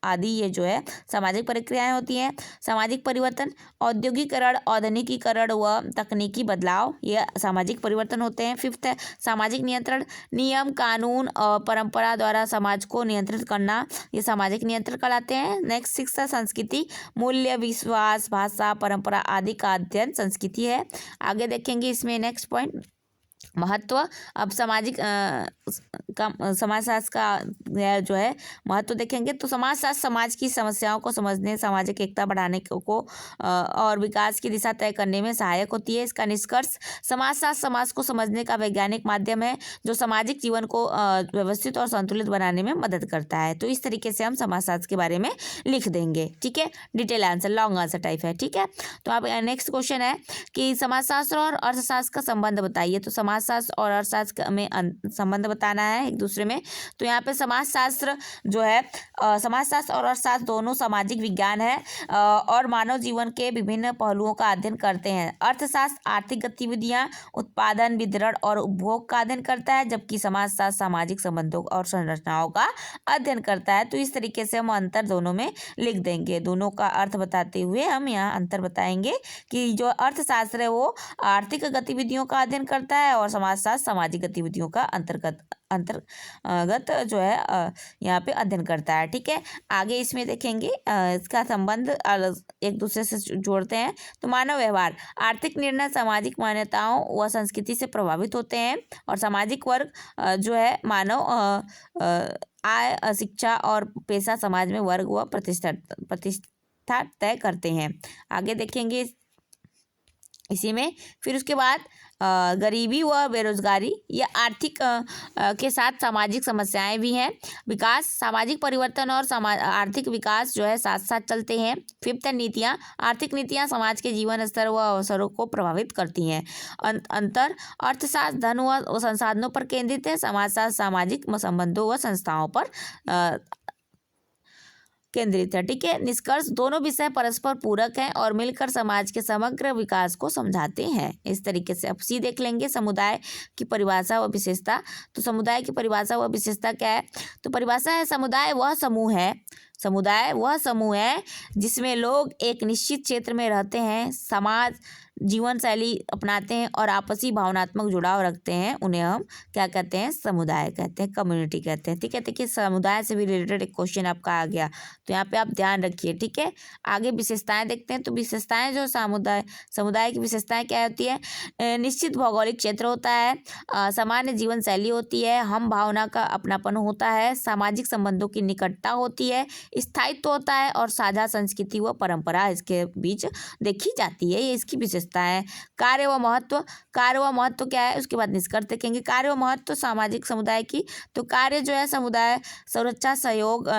आदि ये जो है सामाजिक प्रक्रियाएं होती हैं। सामाजिक परिवर्तन, औद्योगिकरण, आधुनिकीकरण व तकनीकी बदलाव, ये सामाजिक परिवर्तन होते हैं। फिफ्थ है सामाजिक नियंत्रण, नियम, कानून और परंपरा द्वारा समाज को नियंत्रित करना, ये सामाजिक नियंत्रण कहलाते हैं। नेक्स्ट सिक्स्थ है संस्कृति, मूल्य, विश्वास, भाषा, परंपरा आदि का अध्ययन संस्कृति है। आगे देखेंगे इसमें नेक्स्ट पॉइंट महत्व। अब समाजशास्त्र का जो है महत्व देखेंगे तो समाजशास्त्र समाज की समस्याओं को समझने, सामाजिक एकता बढ़ाने को और विकास की दिशा तय करने में सहायक होती है। इसका निष्कर्ष, समाजशास्त्र समाज को समझने का वैज्ञानिक माध्यम है जो सामाजिक जीवन को व्यवस्थित और संतुलित बनाने में मदद करता है। तो इस तरीके से हम समाजशास्त्र के बारे में लिख देंगे। ठीक है, detail answer, long answer type है। ठीक है, तो अब नेक्स्ट क्वेश्चन है कि समाजशास्त्र और अर्थशास्त्र का संबंध बताइए। तो समाजशास्त्र और अर्थशास्त्र में संबंध बताना है एक दूसरे में। तो यहाँ पे समाजशास्त्र जो है, समाजशास्त्र और अर्थशास्त्र दोनों सामाजिक विज्ञान है और मानव जीवन के विभिन्न पहलुओं का अध्ययन करते हैं। अर्थशास्त्र आर्थिक गतिविधियां, उत्पादन, वितरण और उपभोग का अध्ययन करता है, जबकि समाजशास्त्र सामाजिक संबंधों और संरचनाओं का अध्ययन करता है। तो इस तरीके से हम अंतर दोनों में लिख देंगे। दोनों का अर्थ बताते हुए हम यहाँ अंतर बताएंगे कि जो अर्थशास्त्र है वो आर्थिक गतिविधियों का अध्ययन करता है और समाजशास्त्र सामाजिक गतिविधियों का अंतर्गत जो है यहाँ पे अध्ययन करता है। ठीक है, आगे इसमें देखेंगे इसका संबंध एक दूसरे से जोड़ते हैं। तो मानव व्यवहार, आर्थिक निर्णय सामाजिक मान्यताओं व संस्कृति से प्रभावित होते हैं और सामाजिक वर्ग जो है मानव आय, शिक्षा और पेशा समाज में वर्ग व प्रतिष्ठा तय करते हैं। आगे देखेंगे इसी में। फिर उसके बाद गरीबी व बेरोजगारी, ये आर्थिक के साथ सामाजिक समस्याएं भी हैं। विकास, सामाजिक परिवर्तन और आर्थिक विकास जो है साथ साथ चलते हैं। फिफ्थ है नीतियाँ, आर्थिक नीतियाँ समाज के जीवन स्तर व अवसरों को प्रभावित करती हैं। अंतर, अर्थशास्त्र धन व संसाधनों पर केंद्रित है, समाजशास्त्र सामाजिक संबंधों व संस्थाओं पर केंद्रित है। ठीक है, निष्कर्ष, दोनों विषय परस्पर पूरक हैं और मिलकर समाज के समग्र विकास को समझाते हैं। इस तरीके से अब सी देख लेंगे, समुदाय की परिभाषा व विशेषता। तो समुदाय की परिभाषा व विशेषता क्या है? तो परिभाषा है, समुदाय वह समूह है जिसमें लोग एक निश्चित क्षेत्र में रहते हैं। समाज जीवन शैली अपनाते हैं और आपसी भावनात्मक जुड़ाव रखते हैं, उन्हें हम क्या कहते हैं, समुदाय कहते हैं, कम्युनिटी कहते हैं। ठीक है, देखिए समुदाय से भी रिलेटेड एक क्वेश्चन आपका आ गया, तो यहाँ पे आप ध्यान रखिए। ठीक है, आगे विशेषताएं देखते हैं। तो विशेषताएं जो समुदाय की विशेषताएं क्या होती है, निश्चित भौगोलिक क्षेत्र होता है, सामान्य जीवन शैली होती है, हम भावना का अपनापन होता है, सामाजिक संबंधों की निकटता होती है, स्थायित्व होता है और साझा संस्कृति व परंपरा इसके बीच देखी जाती है। ये इसकी विशेषता है। कार्य व महत्व क्या है, उसके बाद निष्कर्ष देखेंगे। कार्य व महत्व सामाजिक समुदाय की, तो कार्य जो है समुदाय सुरक्षा, सहयोग,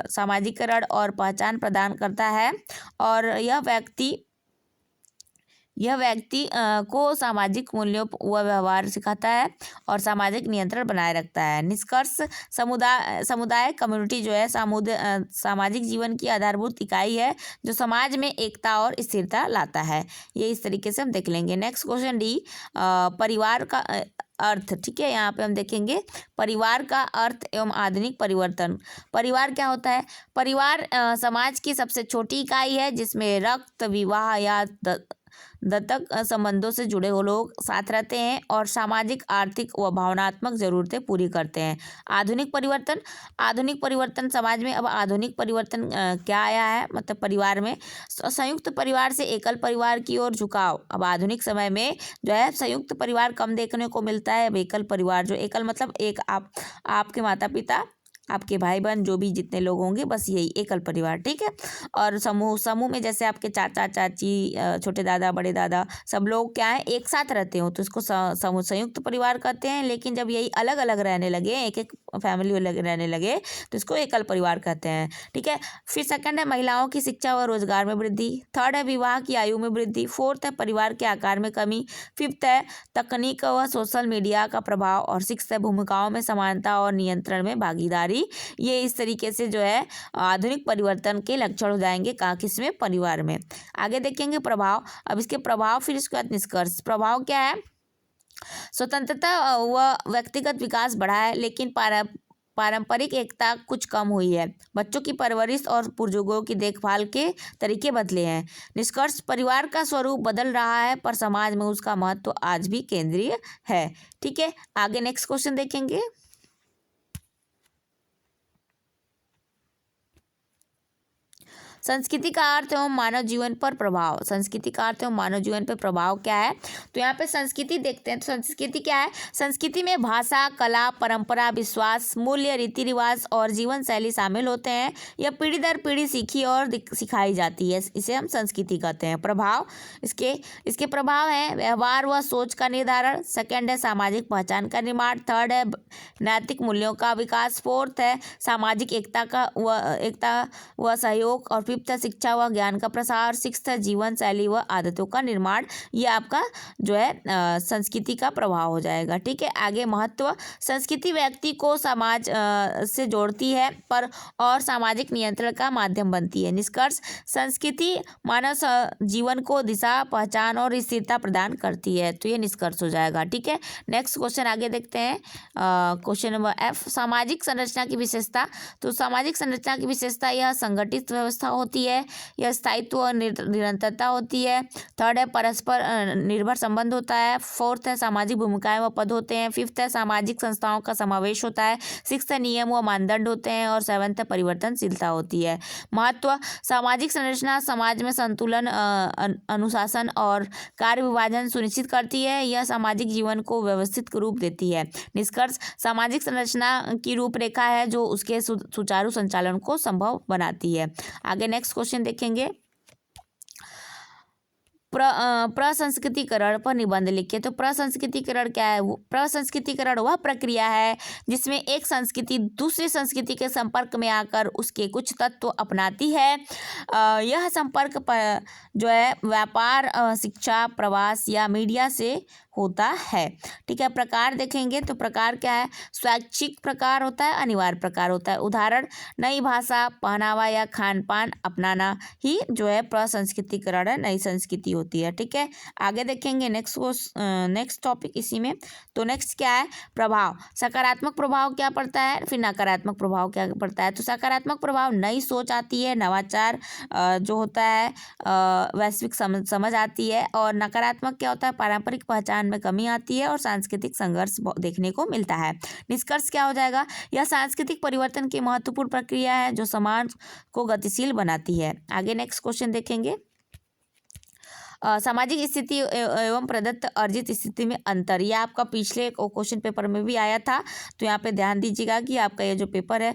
सामाजिकरण और पहचान प्रदान करता है और यह व्यक्ति को सामाजिक मूल्यों व व्यवहार सिखाता है और सामाजिक नियंत्रण बनाए रखता है। निष्कर्ष, समुदाय कम्युनिटी जो है सामाजिक जीवन की आधारभूत इकाई है जो समाज में एकता और स्थिरता लाता है। ये इस तरीके से हम देख लेंगे। नेक्स्ट क्वेश्चन डी, परिवार का अर्थ। ठीक है, यहाँ पे हम देखेंगे परिवार का अर्थ एवं आधुनिक परिवर्तन। परिवार क्या होता है, परिवार समाज की सबसे छोटी इकाई है जिसमें रक्त, विवाह या दत्तक संबंधों से जुड़े हुए लोग साथ रहते हैं और सामाजिक, आर्थिक व भावनात्मक जरूरतें पूरी करते हैं। आधुनिक परिवर्तन समाज में अब आधुनिक परिवर्तन क्या आया है, मतलब परिवार में संयुक्त परिवार से एकल परिवार की ओर झुकाव। अब आधुनिक समय में जो है संयुक्त परिवार कम देखने को मिलता है। अब एकल परिवार, जो एकल मतलब एक आपके माता पिता, आपके भाई बहन, जो भी जितने लोग होंगे, बस यही एकल परिवार। ठीक है, और समूह में जैसे आपके चाचा चाची, छोटे दादा, बड़े दादा, सब लोग क्या है, एक साथ रहते हो तो इसको संयुक्त परिवार कहते हैं। लेकिन जब यही अलग अलग रहने लगे, एक एक फैमिली अलग रहने लगे, तो इसको एकल परिवार कहते हैं। ठीक है, फिर सेकंड है महिलाओं की शिक्षा व रोजगार में वृद्धि। थर्ड है विवाह की आयु में वृद्धि। फोर्थ है परिवार के आकार में कमी। फिफ्थ है तकनीक व सोशल मीडिया का प्रभाव। और सिक्स्थ है भूमिकाओं में समानता और नियंत्रण में भागीदारी। ये इस तरीके से जो है आधुनिक परिवर्तन के लक्षण हो जाएंगे किसमें, परिवार में। आगे देखेंगे प्रभाव। अब इसके प्रभाव, फिर इसके बाद निष्कर्ष। प्रभाव क्या है, स्वतंत्रता व व्यक्तिगत विकास बढ़ा है, लेकिन पारंपरिक एकता कुछ कम हुई है। बच्चों की परवरिश और बुजुर्गों की देखभाल के तरीके बदले हैं। निष्कर्ष, परिवार का स्वरूप बदल रहा है पर समाज में उसका महत्व आज भी केंद्रीय है। ठीक है, आगे नेक्स्ट क्वेश्चन देखेंगे। संस्कृति का अर्थ एवं मानव जीवन पर प्रभाव। संस्कृति का अर्थ एवं मानव जीवन पर प्रभाव क्या है, तो यहाँ पे संस्कृति देखते हैं। तो संस्कृति क्या है, संस्कृति में भाषा, कला, परंपरा, विश्वास, मूल्य, रीति रिवाज और जीवन शैली शामिल होते हैं। यह पीढ़ी दर पीढ़ी सीखी और सिखाई जाती है, इसे हम संस्कृति कहते हैं। प्रभाव, इसके प्रभाव हैं व्यवहार व सोच का निर्धारण। सेकेंड है सामाजिक पहचान का निर्माण। थर्ड है नैतिक मूल्यों का विकास। फोर्थ है सामाजिक एकता व सहयोग। और फिफ्थ है शिक्षा व ज्ञान का प्रसार। सिक्स्थ है जीवन शैली व आदतों का निर्माण। ये आपका जो है संस्कृति का प्रभाव हो जाएगा। ठीक है, आगे महत्व। संस्कृति व्यक्ति को समाज से जोड़ती है पर और सामाजिक नियंत्रण का माध्यम बनती है। निष्कर्ष, संस्कृति मानव जीवन को दिशा, पहचान और स्थिरता प्रदान करती है। तो ये निष्कर्ष हो जाएगा। ठीक है, नेक्स्ट क्वेश्चन आगे देखते हैं। क्वेश्चन नंबर एफ, सामाजिक संरचना की विशेषता। तो सामाजिक संरचना की विशेषता, यह संगठित व्यवस्था होती है, यह स्थायित्व और निरंतरता होती है। थर्ड है परस्पर निर्भर संबंध होता है। फोर्थ है सामाजिक भूमिकाएं व पद होते हैं। फिफ्थ है सामाजिक संस्थाओं का समावेश होता है। सिक्स्थ है नियम व मानदंड होते हैं। और सेवंथ है परिवर्तनशीलता होती है। महत्व, सामाजिक संरचना समाज में संतुलन, अनुशासन और कार्य विभाजन सुनिश्चित करती है। यह सामाजिक जीवन को व्यवस्थित रूप देती है। निष्कर्ष, सामाजिक संरचना की रूपरेखा है जो उसके सुचारू संचालन को संभव बनाती है। आगे नेक्स्ट क्वेश्चन देखेंगे। प्रसंस्कृतिकरण पर निबंध लिखिए। तो प्रसंस्कृतिकरण क्या है, प्रसंस्कृतिकरण वह प्रक्रिया है जिसमें एक संस्कृति दूसरी संस्कृति के संपर्क में आकर उसके कुछ तत्व अपनाती है। यह संपर्क जो है व्यापार, शिक्षा, प्रवास या मीडिया से होता है। ठीक है, प्रकार देखेंगे तो प्रकार क्या है, स्वैच्छिक प्रकार होता है, अनिवार्य प्रकार होता है। उदाहरण, नई भाषा, पहनावा या खान पान अपनाना ही जो है प्रसंस्कृतिकरण है, नई संस्कृति होती है। ठीक है, आगे देखेंगे नेक्स्ट टॉपिक इसी में। तो नेक्स्ट क्या है, प्रभाव। सकारात्मक प्रभाव क्या पड़ता है, फिर नकारात्मक प्रभाव क्या पड़ता है। तो सकारात्मक प्रभाव, नई सोच आती है, नवाचार जो होता है, वैश्विक समझ आती है। और नकारात्मक क्या होता है, पारंपरिक पहचान में कमी आती है और सांस्कृतिक संघर्ष देखने को मिलता है। निष्कर्ष क्या हो जाएगा, यह सांस्कृतिक परिवर्तन की महत्वपूर्ण प्रक्रिया है जो समाज को गतिशील बनाती है। आगे नेक्स्ट क्वेश्चन देखेंगे, सामाजिक स्थिति एवं प्रदत्त अर्जित स्थिति में अंतर। यह आपका पिछले क्वेश्चन पेपर में भी आया था, तो यहाँ पे ध्यान दीजिएगा कि आपका ये जो पेपर है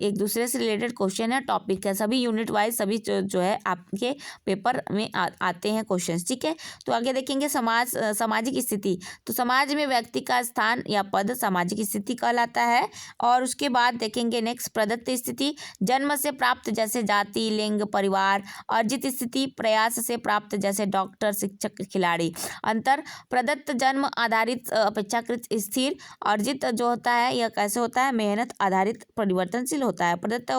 एक दूसरे से रिलेटेड क्वेश्चन है, टॉपिक है, सभी यूनिट वाइज सभी जो है आपके पेपर में आते हैं क्वेश्चन। ठीक है, तो आगे देखेंगे सामाजिक स्थिति। तो समाज में व्यक्ति का स्थान या पद सामाजिक स्थिति कहलाता है। और उसके बाद देखेंगे नेक्स्ट, प्रदत्त स्थिति, जन्म से प्राप्त जैसे जाति, लिंग, परिवार। अर्जित स्थिति, प्रयास से प्राप्त जैसे डॉक्टर, शिक्षक, खिलाड़ी। अंतर, प्रदत्त जन्म आधारित अपेक्षाकृत स्थिर, अर्जित जो होता है यह कैसे होता है, मेहनत आधारित परिवर्तनशील होता है। प्रदत्त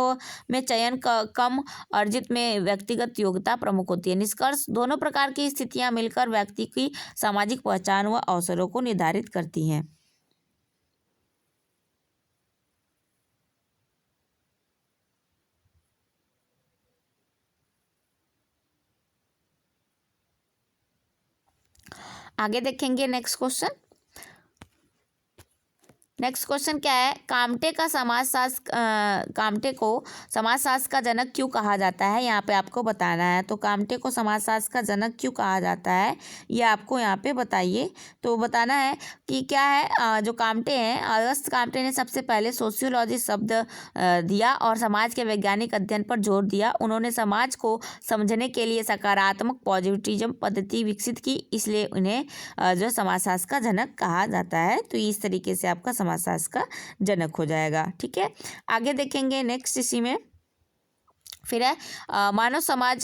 में चयन कम, अर्जित में व्यक्तिगत योग्यता प्रमुख होती है। निष्कर्ष, दोनों प्रकार की स्थितियां मिलकर व्यक्ति की सामाजिक पहचान व अवसरों को निर्धारित करती हैं। आगे देखेंगे नेक्स्ट क्वेश्चन। नेक्स्ट क्वेश्चन क्या है, काम्टे को समाजशास्त्र का जनक क्यों कहा जाता है, यहाँ पे आपको बताना है। तो काम्टे को समाजशास्त्र का जनक क्यों कहा जाता है, ये आपको यहाँ पे बताइए। तो बताना है कि क्या है, जो काम्टे हैं, अगस्त काम्टे ने सबसे पहले सोशियोलॉजी शब्द दिया और समाज के वैज्ञानिक अध्ययन पर जोर दिया। उन्होंने समाज को समझने के लिए सकारात्मक पॉजिटिविज्म पद्धति विकसित की, इसलिए उन्हें जो समाजशास्त्र का जनक कहा जाता है। तो इस तरीके से आपका समाजशास्त्र का जनक हो जाएगा। ठीक है, आगे देखेंगे नेक्स्ट इसी में फिर है मानव समाज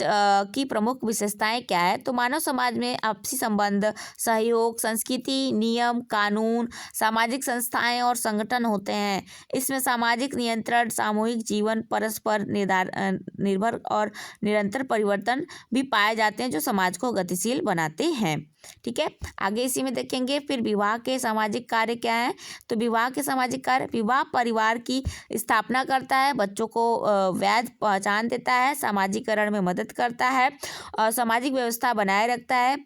की प्रमुख विशेषताएं क्या है। तो मानव समाज में आपसी संबंध, सहयोग, संस्कृति, नियम, कानून, सामाजिक संस्थाएं और संगठन होते हैं। इसमें सामाजिक नियंत्रण, सामूहिक जीवन, परस्पर निर्भर और निरंतर परिवर्तन भी पाए जाते हैं जो समाज को गतिशील बनाते हैं। ठीक है, आगे इसी में देखेंगे फिर विवाह के सामाजिक कार्य क्या है। तो विवाह के सामाजिक कार्य, विवाह परिवार की स्थापना करता है, बच्चों को वैध पहचान देता है, सामाजिकरण में मदद करता है, सामाजिक व्यवस्था बनाए रखता है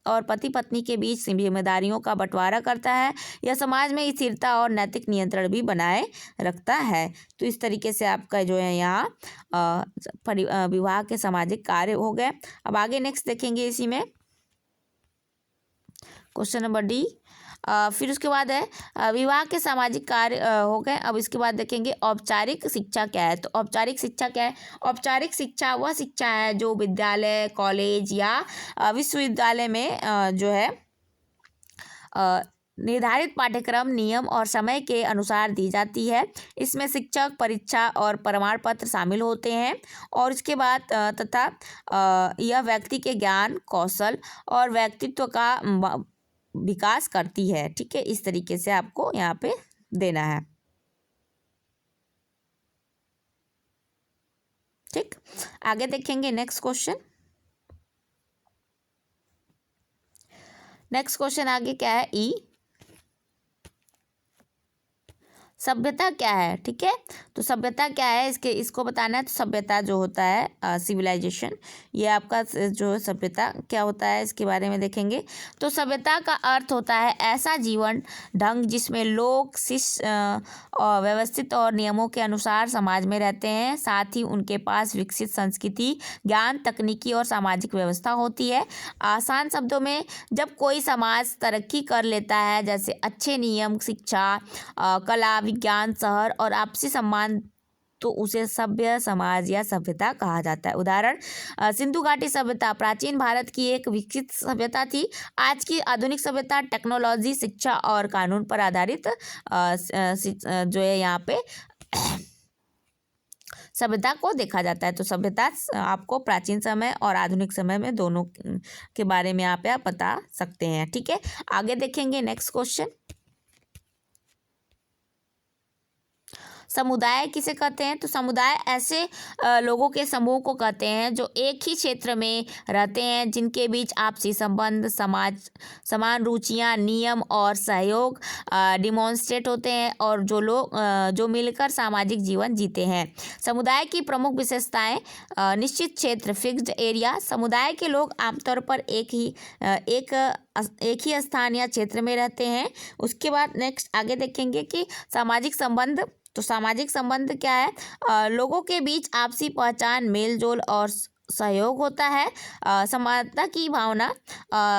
और पति पत्नी के बीच जिम्मेदारियों का बंटवारा करता है। यह समाज में स्थिरता और नैतिक नियंत्रण भी बनाए रखता है। तो इस तरीके से आपका जो है यहाँ विवाह के सामाजिक कार्य हो गए। अब आगे नेक्स्ट देखेंगे इसी में क्वेश्चन नंबर डी। फिर उसके बाद है विवाह के सामाजिक कार्य हो गए। अब इसके बाद देखेंगे औपचारिक शिक्षा क्या है। तो औपचारिक शिक्षा क्या है, औपचारिक शिक्षा वह शिक्षा है जो विद्यालय, कॉलेज या विश्वविद्यालय में जो है निर्धारित पाठ्यक्रम, नियम और समय के अनुसार दी जाती है। इसमें शिक्षक, परीक्षा और प्रमाण पत्र शामिल होते हैं। और इसके बाद तथा यह व्यक्ति के ज्ञान, कौशल और व्यक्तित्व का विकास करती है। ठीक है, इस तरीके से आपको यहाँ पे देना है। ठीक, आगे देखेंगे नेक्स्ट क्वेश्चन। नेक्स्ट क्वेश्चन आगे क्या है, ई सभ्यता क्या है। ठीक है, तो सभ्यता क्या है इसको बताना है। तो सभ्यता जो होता है सिविलाइजेशन, ये आपका जो सभ्यता क्या होता है इसके बारे में देखेंगे। तो सभ्यता का अर्थ होता है ऐसा जीवन ढंग जिसमें लोग व्यवस्थित और नियमों के अनुसार समाज में रहते हैं, साथ ही उनके पास विकसित संस्कृति, ज्ञान, तकनीकी और सामाजिक व्यवस्था होती है। आसान शब्दों में, जब कोई समाज तरक्की कर लेता है, जैसे अच्छे नियम, शिक्षा, कला, विज्ञान, शहर और आपसी सम्मान, तो उसे सभ्य समाज या सभ्यता कहा जाता है। उदाहरण, सिंधु घाटी सभ्यता प्राचीन भारत की एक विकसित सभ्यता थी। आज की आधुनिक सभ्यता टेक्नोलॉजी, शिक्षा और कानून पर आधारित जो है यहाँ पे सभ्यता को देखा जाता है। तो सभ्यता आपको प्राचीन समय और आधुनिक समय में दोनों के बारे में आप बता सकते हैं। ठीक है, आगे देखेंगे नेक्स्ट क्वेश्चन। समुदाय किसे कहते हैं? तो समुदाय ऐसे लोगों के समूह को कहते हैं जो एक ही क्षेत्र में रहते हैं, जिनके बीच आपसी संबंध, समान रुचियां, नियम और सहयोग डिमॉन्स्ट्रेट होते हैं, और जो लोग जो मिलकर सामाजिक जीवन जीते हैं। समुदाय की प्रमुख विशेषताएं: निश्चित क्षेत्र, फिक्स्ड एरिया। समुदाय के लोग आमतौर पर एक ही स्थान या क्षेत्र में रहते हैं। उसके बाद नेक्स्ट आगे देखेंगे कि सामाजिक संबंध। तो सामाजिक संबंध क्या है? लोगों के बीच आपसी पहचान, मेल जोल और सहयोग होता है। समानता की भावना,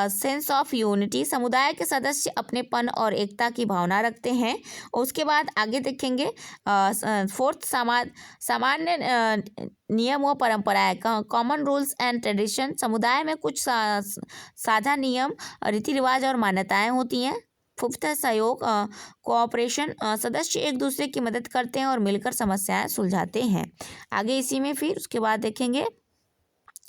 सेंस ऑफ यूनिटी। समुदाय के सदस्य अपनेपन और एकता की भावना रखते हैं। उसके बाद आगे देखेंगे फोर्थ, सामान्य नियम व परंपराएं, कॉमन रूल्स एंड ट्रेडिशन। समुदाय में कुछ साझा नियम, रीति रिवाज और मान्यताएं होती हैं। फिफ्थ है सहयोग, कोऑपरेशन। सदस्य एक दूसरे की मदद करते हैं और मिलकर समस्याएं सुलझाते हैं। आगे इसी में फिर उसके बाद देखेंगे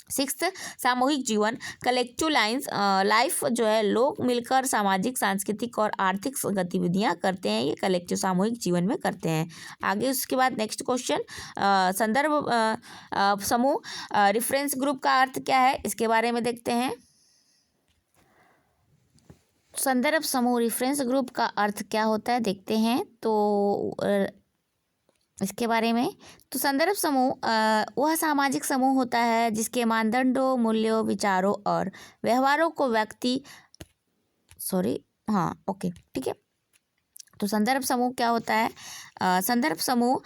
सिक्स्थ, सामूहिक जीवन, कलेक्टिव लाइफ जो है, लोग मिलकर सामाजिक, सांस्कृतिक और आर्थिक गतिविधियां करते हैं। ये कलेक्टिव सामूहिक जीवन में करते हैं। आगे उसके बाद नेक्स्ट क्वेश्चन, संदर्भ समूह, रेफरेंस ग्रुप का अर्थ क्या है, इसके बारे में देखते हैं। संदर्भ समूह, रेफरेंस ग्रुप का अर्थ क्या होता है देखते हैं तो इसके बारे में। तो संदर्भ समूह वह सामाजिक समूह होता है जिसके मानदंडों, मूल्यों, विचारों और व्यवहारों को ठीक है। तो संदर्भ समूह क्या होता है? संदर्भ समूह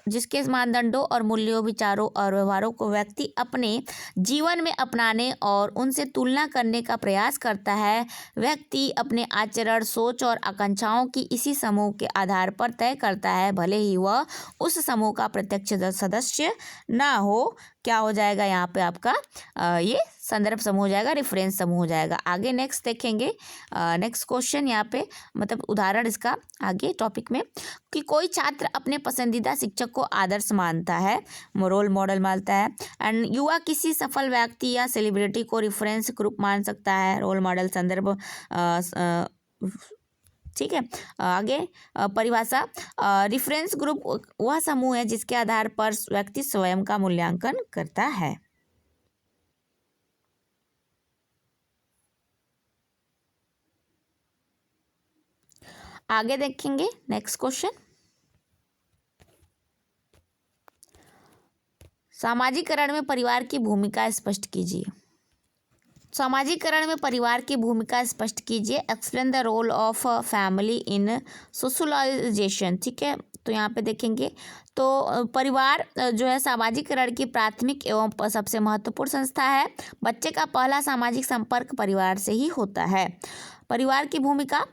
जिसके मानदंडों और मूल्यों, विचारों और व्यवहारों को व्यक्ति अपने जीवन में अपनाने और उनसे तुलना करने का प्रयास करता है। व्यक्ति अपने आचरण, सोच और आकांक्षाओं की इसी समूह के आधार पर तय करता है, भले ही वह उस समूह का प्रत्यक्ष सदस्य ना हो। क्या हो जाएगा यहाँ पे आपका? ये संदर्भ समूह हो जाएगा, रेफरेंस समूह हो जाएगा। आगे नेक्स्ट देखेंगे, नेक्स्ट क्वेश्चन यहाँ पे मतलब उदाहरण इसका आगे टॉपिक में, कि कोई छात्र अपने पसंदीदा शिक्षक को आदर्श मानता है, रोल मॉडल मानता है। एंड युवा किसी सफल व्यक्ति या सेलिब्रिटी को रेफरेंस ग्रुप मान सकता है, रोल मॉडल, संदर्भ। ठीक है, आगे परिभाषा, रेफरेंस ग्रुप वह समूह है जिसके आधार पर व्यक्ति स्वयं का मूल्यांकन करता है। आगे देखेंगे नेक्स्ट क्वेश्चन, सामाजिकरण में परिवार की भूमिका स्पष्ट कीजिए। सामाजिकरण में परिवार की भूमिका स्पष्ट कीजिए। Explain the role of family in socialisation. ठीक है, तो यहाँ पे देखेंगे तो परिवार जो है सामाजिकरण की प्राथमिक एवं सबसे महत्वपूर्ण संस्था है। बच्चे का पहला सामाजिक संपर्क परिवार से ही होता है। परिवार की भूमिका,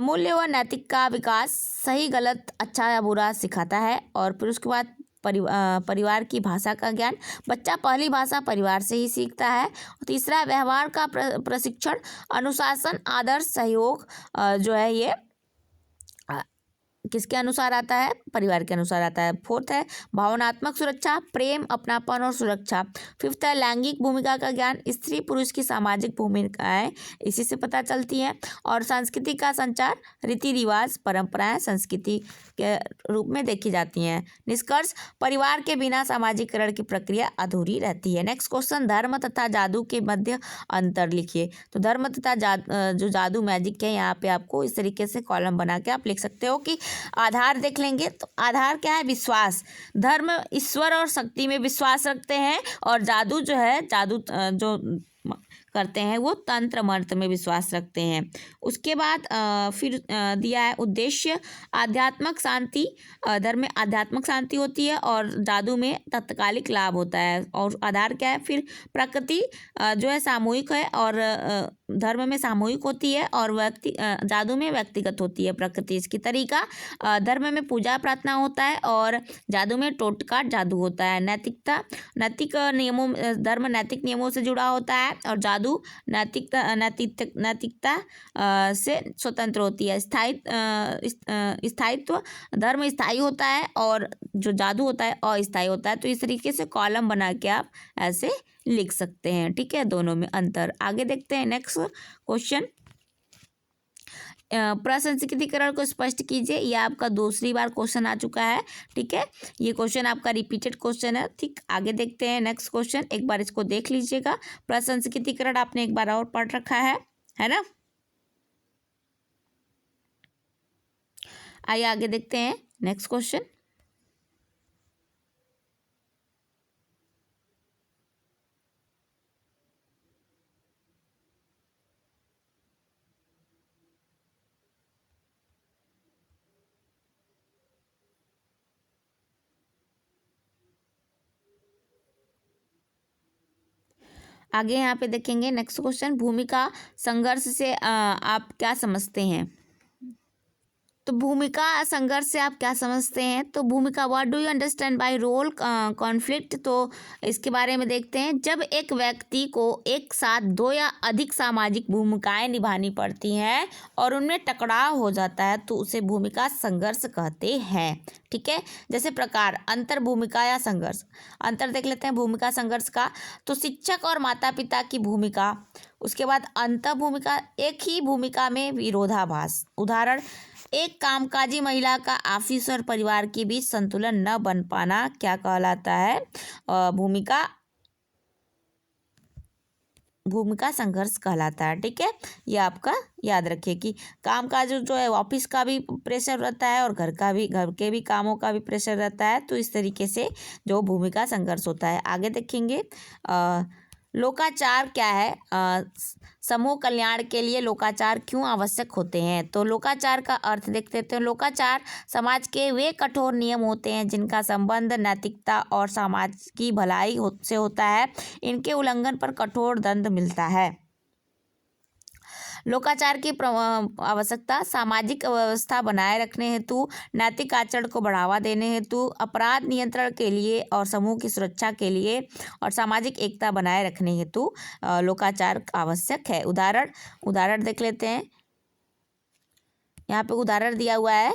मूल्य व नैतिक का विकास, सही गलत, अच्छा या बुरा सिखाता है। और फिर उसके बाद परिवार की भाषा का ज्ञान, बच्चा पहली भाषा परिवार से ही सीखता है। तीसरा, व्यवहार का प्रशिक्षण, अनुशासन, आदर्श, सहयोग जो है ये किसके अनुसार आता है? परिवार के अनुसार आता है। फोर्थ है भावनात्मक सुरक्षा, प्रेम, अपनापन और सुरक्षा। फिफ्थ है लैंगिक भूमिका का ज्ञान, स्त्री पुरुष की सामाजिक भूमिकाएं इसी से पता चलती हैं। और संस्कृति का संचार, रीति रिवाज, परंपराएं संस्कृति के रूप में देखी जाती हैं। निष्कर्ष, परिवार के बिना सामाजिकरण की प्रक्रिया अधूरी रहती है। नेक्स्ट क्वेश्चन, धर्म तथा जादू के मध्य अंतर लिखिए। तो धर्म तथा जो जादू, मैजिक है, यहाँ पे आपको इस तरीके से कॉलम बना के आप लिख सकते हो कि आधार देख लेंगे तो आधार क्या है? विश्वास। धर्म ईश्वर और शक्ति में विश्वास रखते हैं, और जादू जो है, जादू जो करते हैं वो तंत्र मंत्र में विश्वास रखते हैं। उसके बाद फिर दिया है उद्देश्य, आध्यात्मिक शांति। धर्म में आध्यात्मिक शांति होती है और जादू में तत्कालिक लाभ होता है। और आधार क्या है? फिर प्रकृति जो है सामूहिक है, और धर्म में सामूहिक होती है, और जादू में व्यक्तिगत होती है प्रकृति। इसकी तरीका, धर्म में पूजा प्रार्थना होता है और जादू में टोटका जादू होता है। नैतिक नियमों, धर्म नैतिक नियमों से जुड़ा होता है और जादू जादू नैतिकता से स्वतंत्र होती है। स्थायित्व, धर्म स्थायी होता है और जो जादू होता है अस्थायी होता है। तो इस तरीके से कॉलम बना के आप ऐसे लिख सकते हैं। ठीक है, दोनों में अंतर। आगे देखते हैं नेक्स्ट क्वेश्चन। प्रसंस्कृतिकरण को स्पष्ट कीजिए। यह आपका दूसरी बार क्वेश्चन आ चुका है। ठीक है, ये क्वेश्चन आपका रिपीटेड क्वेश्चन है। ठीक, आगे देखते हैं नेक्स्ट क्वेश्चन। एक बार इसको देख लीजिएगा। प्रसंस्कृतिकरण आपने एक बार और पढ़ रखा है ना। आइए आगे देखते हैं नेक्स्ट क्वेश्चन। आगे यहाँ पे देखेंगे नेक्स्ट क्वेश्चन। भूमिका संघर्ष से आप क्या समझते हैं? तो भूमिका संघर्ष से आप क्या समझते हैं? तो भूमिका, what do you understand by role conflict? तो इसके बारे में देखते हैं। जब एक व्यक्ति को एक साथ दो या अधिक सामाजिक भूमिकाएं निभानी पड़ती हैं और उनमें टकराव हो जाता है तो उसे भूमिका संघर्ष कहते हैं। ठीक है, जैसे प्रकार, अंतर भूमिका या संघर्ष। अंतर देख लेते हैं भूमिका संघर्ष का। तो शिक्षक और माता पिता की भूमिका, उसके बाद अंतर भूमिका, एक ही भूमिका में विरोधाभास। उदाहरण, एक कामकाजी महिला का ऑफिस और परिवार के बीच संतुलन न बन पाना क्या कहलाता है? भूमिका संघर्ष कहलाता है। ठीक है, ये आपका याद रखिए कि कामकाज जो है ऑफिस का भी प्रेशर रहता है और घर के भी कामों का भी प्रेशर रहता है। तो इस तरीके से जो भूमिका संघर्ष होता है। आगे देखेंगे लोकाचार क्या है? समूह कल्याण के लिए लोकाचार क्यों आवश्यक होते हैं? तो लोकाचार का अर्थ देखते हैं। लोकाचार समाज के वे कठोर नियम होते हैं जिनका संबंध नैतिकता और समाज की भलाई से होता है। इनके उल्लंघन पर कठोर दंड मिलता है। लोकाचार की आवश्यकता सामाजिक व्यवस्था बनाए रखने हेतु, नैतिक आचरण को बढ़ावा देने हेतु, अपराध नियंत्रण के लिए और समूह की सुरक्षा के लिए और सामाजिक एकता बनाए रखने हेतु लोकाचार आवश्यक है। उदाहरण देख लेते हैं। यहाँ पे उदाहरण दिया हुआ है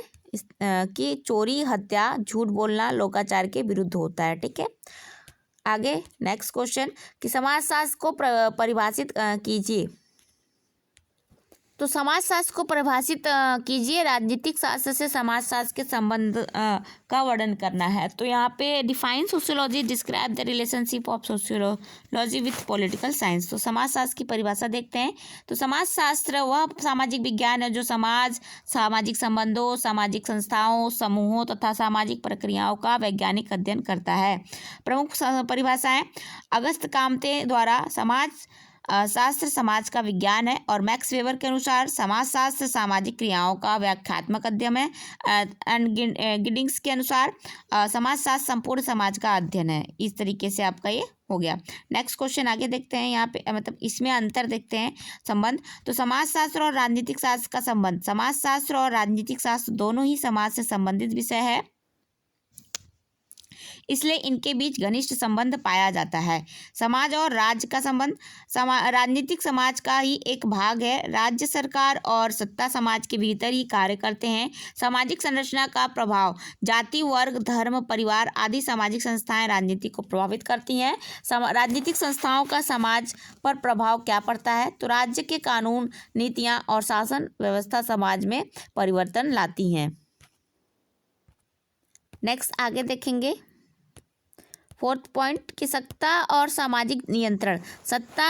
कि चोरी, हत्या, झूठ बोलना लोकाचार के विरुद्ध होता है। ठीक है, आगे नेक्स्ट क्वेश्चन कि समाजशास्त्र को परिभाषित कीजिए। तो समाजशास्त्र को परिभाषित कीजिए। राजनीतिक शास्त्र से समाजशास्त्र के संबंध का वर्णन करना है। तो यहाँ पे define sociology, describe the relationship of sociology with political science. तो समाजशास्त्र की परिभाषा देखते हैं। तो समाजशास्त्र वह सामाजिक विज्ञान है जो समाज, सामाजिक संबंधों, सामाजिक संस्थाओं, समूहों तथा सामाजिक प्रक्रियाओं का वैज्ञानिक अध्ययन करता है। प्रमुख परिभाषाएं अगस्त कामते द्वारा समाज शास्त्र समाज का विज्ञान है और मैक्स वेबर के अनुसार समाजशास्त्र सामाजिक क्रियाओं का व्याख्यात्मक अध्ययन है। एंड गिडिंग्स के अनुसार समाजशास्त्र संपूर्ण समाज का अध्ययन है। इस तरीके से आपका ये हो गया। नेक्स्ट क्वेश्चन आगे देखते हैं। यहाँ पे मतलब इसमें अंतर देखते हैं, संबंध। तो समाजशास्त्र और राजनीतिक शास्त्र का संबंध। समाजशास्त्र और राजनीतिक शास्त्र दोनों ही समाज से संबंधित विषय है, इसलिए इनके बीच घनिष्ठ संबंध पाया जाता है। समाज और राज्य का संबंध। राजनीतिक समाज का ही एक भाग है। राज्य सरकार और सत्ता समाज के भीतर ही कार्य करते हैं। सामाजिक संरचना का प्रभाव। जाति, वर्ग, धर्म, परिवार आदि सामाजिक संस्थाएं राजनीति को प्रभावित करती हैं। राजनीतिक संस्थाओं का समाज पर प्रभाव क्या पड़ता है? तो राज्य के कानून, नीतियां और शासन व्यवस्था समाज में परिवर्तन लाती हैं। नेक्स्ट आगे देखेंगे फोर्थ पॉइंट कि सत्ता और सामाजिक नियंत्रण। सत्ता